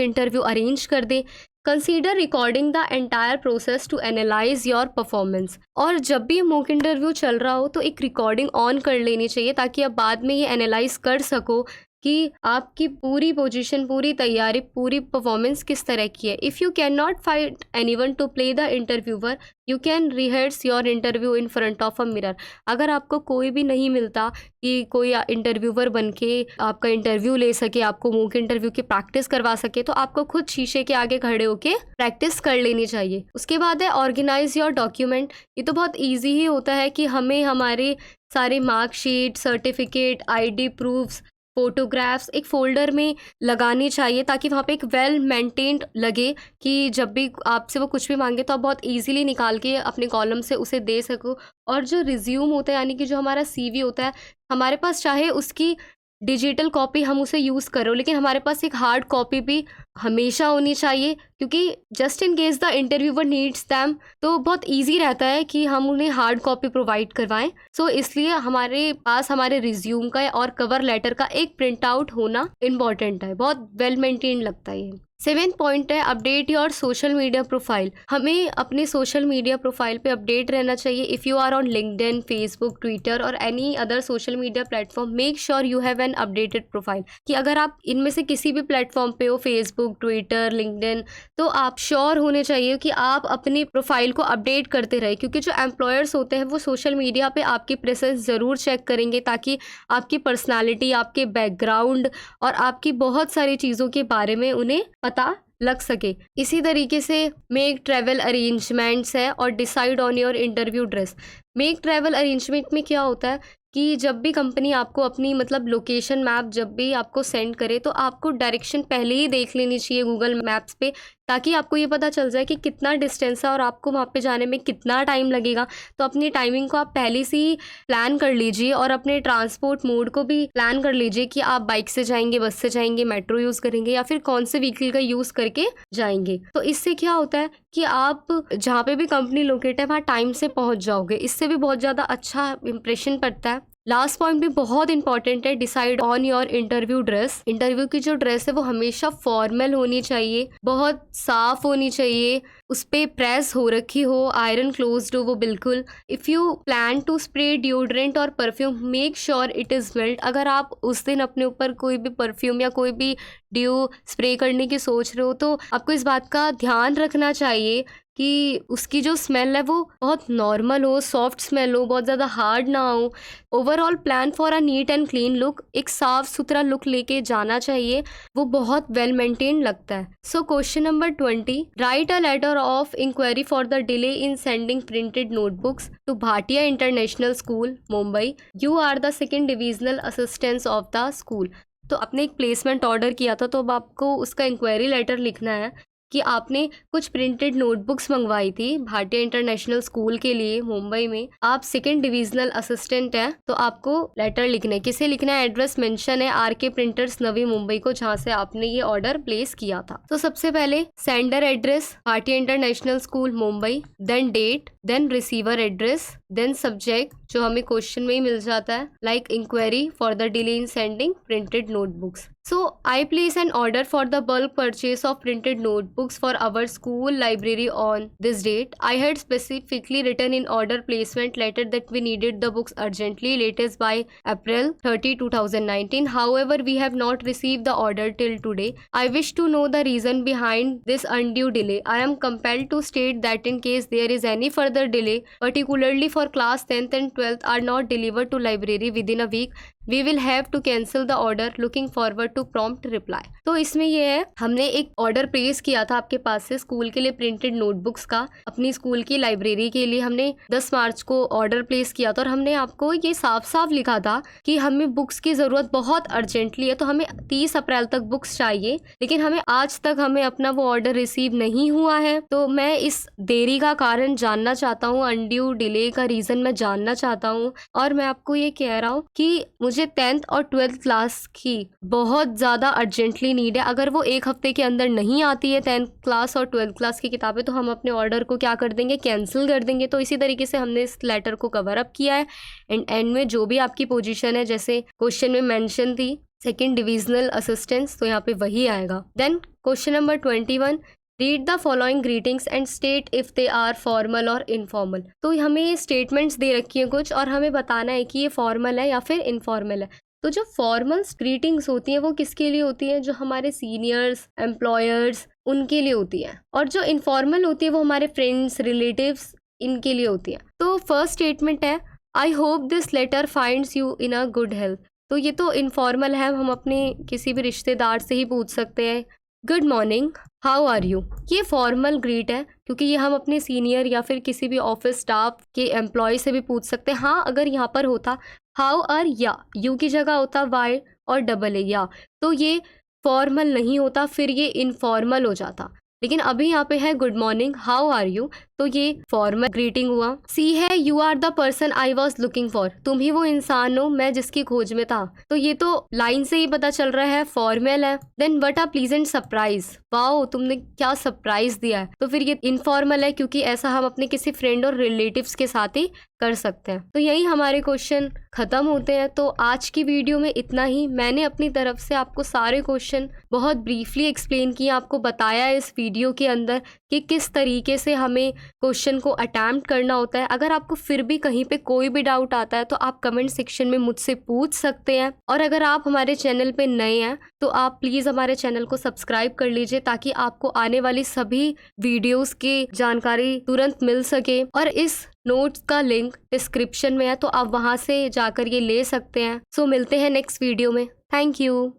इंटरव्यू अरेंज कर दे। Consider recording the entire process to analyse your performance. और जब भी मॉक इंटरव्यू चल रहा हो तो एक रिकॉर्डिंग ऑन कर लेनी चाहिए ताकि आप बाद में ये एनालाइज कर सको कि आपकी पूरी पोजीशन, पूरी तैयारी, पूरी परफॉर्मेंस किस तरह की है। If you can not find anyone to play the interviewer, you can rehearse your interview in front of a mirror. अगर आपको कोई भी नहीं मिलता कि कोई इंटरव्यूवर बन के आपका इंटरव्यू ले सके, आपको मॉक इंटरव्यू की प्रैक्टिस करवा सके, तो आपको खुद शीशे के आगे खड़े होके प्रैक्टिस कर लेनी चाहिए। उसके बाद है ऑर्गेनाइज योर डॉक्यूमेंट। ये तो बहुत ईजी ही होता है कि हमें हमारे सारे marksheet, certificate, ID proofs, photographs एक फ़ोल्डर में लगानी चाहिए ताकि वहाँ पे एक वेल मेंटेन्ड लगे कि जब भी आपसे वो कुछ भी मांगे तो आप बहुत इजीली निकाल के अपने कॉलम से उसे दे सको। और जो रिज्यूम होता है, यानी कि जो हमारा CV होता है, हमारे पास चाहे उसकी डिजिटल कॉपी हम उसे यूज़ करो, लेकिन हमारे पास एक हार्ड कॉपी भी हमेशा होनी चाहिए, क्योंकि just in case the interviewer needs them, तो बहुत इजी रहता है कि हम उन्हें हार्ड कॉपी प्रोवाइड करवाएं। सो इसलिए हमारे पास हमारे रिज्यूम का और कवर लेटर का एक प्रिंट आउट होना इम्पॉर्टेंट है, बहुत वेल मेंटेन लगता है ये। 7th पॉइंट है update your social media profile. हमें अपने सोशल मीडिया प्रोफाइल पे अपडेट रहना चाहिए। If you are on LinkedIn, Facebook, Twitter और any other social media platform, make sure you have an updated profile. कि अगर आप इनमें से किसी भी प्लेटफॉर्म पे हो, फेसबुक, ट्विटर, लिंक्डइन, तो आप श्योर होने चाहिए कि आप अपनी प्रोफाइल को अपडेट करते रहे, क्योंकि जो एम्प्लॉयर्स होते हैं वो सोशल मीडिया पे आपकी प्रेजेंस ज़रूर चेक करेंगे ताकि आपकी पर्सनालिटी, आपके बैकग्राउंड और आपकी बहुत सारी चीज़ों के बारे में उन्हें पता लग सके। इसी तरीके से मेक ट्रैवल अरेंजमेंट्स है और decide on your interview dress. Make travel arrangement में क्या होता है कि जब भी कंपनी आपको अपनी मतलब लोकेशन मैप जब भी आपको सेंड करे तो आपको डायरेक्शन पहले ही देख लेनी चाहिए गूगल मैप्स पे, ताकि आपको ये पता चल जाए कि कितना डिस्टेंस है और आपको वहाँ पे जाने में कितना टाइम लगेगा। तो अपनी टाइमिंग को आप पहले से ही प्लान कर लीजिए और अपने ट्रांसपोर्ट मोड को भी प्लान कर लीजिए कि आप बाइक से जाएंगे, बस से जाएंगे, मेट्रो यूज़ करेंगे या फिर कौन से व्हीकल का यूज़ करके जाएंगे। तो इससे क्या होता है कि आप जहाँ पे भी कंपनी लोकेट है वहाँ टाइम से पहुँच जाओगे, इससे भी बहुत ज़्यादा अच्छा इंप्रेशन पड़ता है। लास्ट पॉइंट भी बहुत इंपॉर्टेंट है, decide on your interview dress. Interview की जो ड्रेस है वो हमेशा फॉर्मल होनी चाहिए, बहुत साफ होनी चाहिए, उस पर प्रेस हो रखी हो, आयरन क्लोज्ड हो वो बिल्कुल। If you plan to spray deodorant और perfume, make sure it is melt. अगर आप उस दिन अपने ऊपर कोई भी परफ्यूम या कोई भी डिओ स्प्रे करने की सोच रहे हो तो आपको इस बात का ध्यान रखना चाहिए कि उसकी जो स्मेल है वो बहुत नॉर्मल हो, सॉफ्ट स्मेल हो, बहुत ज़्यादा हार्ड ना हो। Overall plan for a neat and clean look, एक साफ सुथरा लुक लेके जाना चाहिए, वो बहुत वेल मेंटेन लगता है। So question number 20, write a letter of inquiry for the delay in sending printed notebooks to Bhatia International School, Mumbai. You are the second divisional assistant of the school. तो आपने एक प्लेसमेंट ऑर्डर किया था, तो अब आपको उसका इंक्वायरी लेटर लिखना है कि आपने कुछ प्रिंटेड नोटबुक्स मंगवाई थी भाटिया इंटरनेशनल स्कूल के लिए मुंबई में। आप सेकंड डिविजनल असिस्टेंट हैं, तो आपको लेटर लिखना है। किसे लिखना है? एड्रेस मेंशन है आरके प्रिंटर्स नवी मुंबई को, जहां से आपने ये ऑर्डर प्लेस किया था। तो सबसे पहले sender address Bhatia international school Mumbai, then date, then receiver address, then subject जो हमें क्वेश्चन में ही मिल जाता है, like inquiry for the delay in sending printed notebooks. So I place an order for the bulk purchase of printed notebooks for our school library on this date. I had specifically written in order placement letter that we needed the books urgently, latest by April 30, 2019. However, we have not received the order till today. I wish to know the reason behind this undue delay. I am compelled to state that in case there is any further delay, particularly for class 10th and 12th are not delivered to library within a week, we will have to cancel the order. Looking forward to prompt reply. तो इसमें ये है, हमने एक ऑर्डर प्लेस किया था आपके पास से स्कूल के लिए प्रिंटेड नोटबुक्स का, अपनी स्कूल की लाइब्रेरी के लिए हमने 10 मार्च को ऑर्डर प्लेस किया था, और हमने आपको ये साफ साफ लिखा था कि हमें बुक्स की ज़रूरत बहुत अर्जेंटली है, तो हमें 30 अप्रैल तक बुक्स चाहिए, लेकिन हमें आज तक हमें अपना वो ऑर्डर रिसीव नहीं हुआ है। तो मैं इस देरी का कारण जानना चाहता हूँ, अनड्यू डिले का रीज़न मैं जानना चाहता हूँ, और मैं आपको ये कह रहा हूँ कि मुझे 10th और 12th क्लास की बहुत ज़्यादा अर्जेंटली नीड है। अगर वो एक हफ्ते के अंदर नहीं आती है 10th क्लास और 12th क्लास की किताबें, तो हम अपने ऑर्डर को क्या कर देंगे? कैंसिल कर देंगे। तो इसी तरीके से हमने इस लेटर को कवर अप किया है, एंड में जो भी आपकी पोजीशन है, जैसे क्वेश्चन में मेंशन थी सेकंड डिविजनल असिस्टेंट्स, तो यहाँ पे वही आएगा। Then question number 21, read the following greetings and state if they are formal और इनफॉर्मल। तो हमें स्टेटमेंट्स दे रखी हैं कुछ, और हमें बताना है कि ये फॉर्मल है या फिर इनफॉर्मल है। तो जो फॉर्मल ग्रीटिंग्स होती हैं वो किसके लिए होती हैं? जो हमारे सीनियर्स, एम्प्लॉयर्स, उनके लिए होती हैं, और जो इनफॉर्मल होती है वो हमारे फ्रेंड्स, रिलेटिव्स, इनके लिए होती हैं। तो फर्स्ट स्टेटमेंट है, I hope this letter finds you in a good health. तो ये तो इनफॉर्मल है, हम अपने किसी भी रिश्तेदार से ही पूछ सकते हैं, good morning, how are you. ये फॉर्मल ग्रीट है, क्योंकि ये हम अपने सीनियर या फिर किसी भी ऑफिस स्टाफ के एम्प्लॉय से भी पूछ सकते हैं। हाँ, अगर यहाँ पर होता हाउ आर या, यू की जगह होता वाई और डबल ए या, तो ये फॉर्मल नहीं होता, फिर ये इनफॉर्मल हो जाता। लेकिन अभी यहाँ पे है good morning, how are you, तो ये फॉर्मल ग्रीटिंग हुआ। सी है, you are the person I was looking for, तुम ही वो इंसान हो मैं जिसकी खोज में था। तो ये तो लाइन से ही पता चल रहा है फॉर्मल है। Then what a pleasant surprise, wow तुमने क्या सरप्राइज दिया है, तो फिर ये इनफॉर्मल है, क्योंकि ऐसा हम अपने किसी फ्रेंड और रिलेटिव्स के साथ ही कर सकते हैं। तो यही हमारे क्वेश्चन खत्म होते हैं। तो आज की वीडियो में इतना ही। मैंने अपनी तरफ से आपको सारे क्वेश्चन बहुत ब्रीफली एक्सप्लेन किए, आपको बताया इस वीडियो के अंदर कि किस तरीके से हमें क्वेश्चन को अटैम्प्ट करना होता है। अगर आपको फिर भी कहीं पे कोई भी डाउट आता है तो आप कमेंट सेक्शन में मुझसे पूछ सकते हैं, और अगर आप हमारे चैनल पे नए हैं तो आप प्लीज़ हमारे चैनल को सब्सक्राइब कर लीजिए, ताकि आपको आने वाली सभी वीडियोस की जानकारी तुरंत मिल सके। और इस नोट्स का लिंक डिस्क्रिप्शन में है, तो आप वहाँ से जाकर ये ले सकते हैं। सो मिलते हैं नेक्स्ट वीडियो में। Thank you.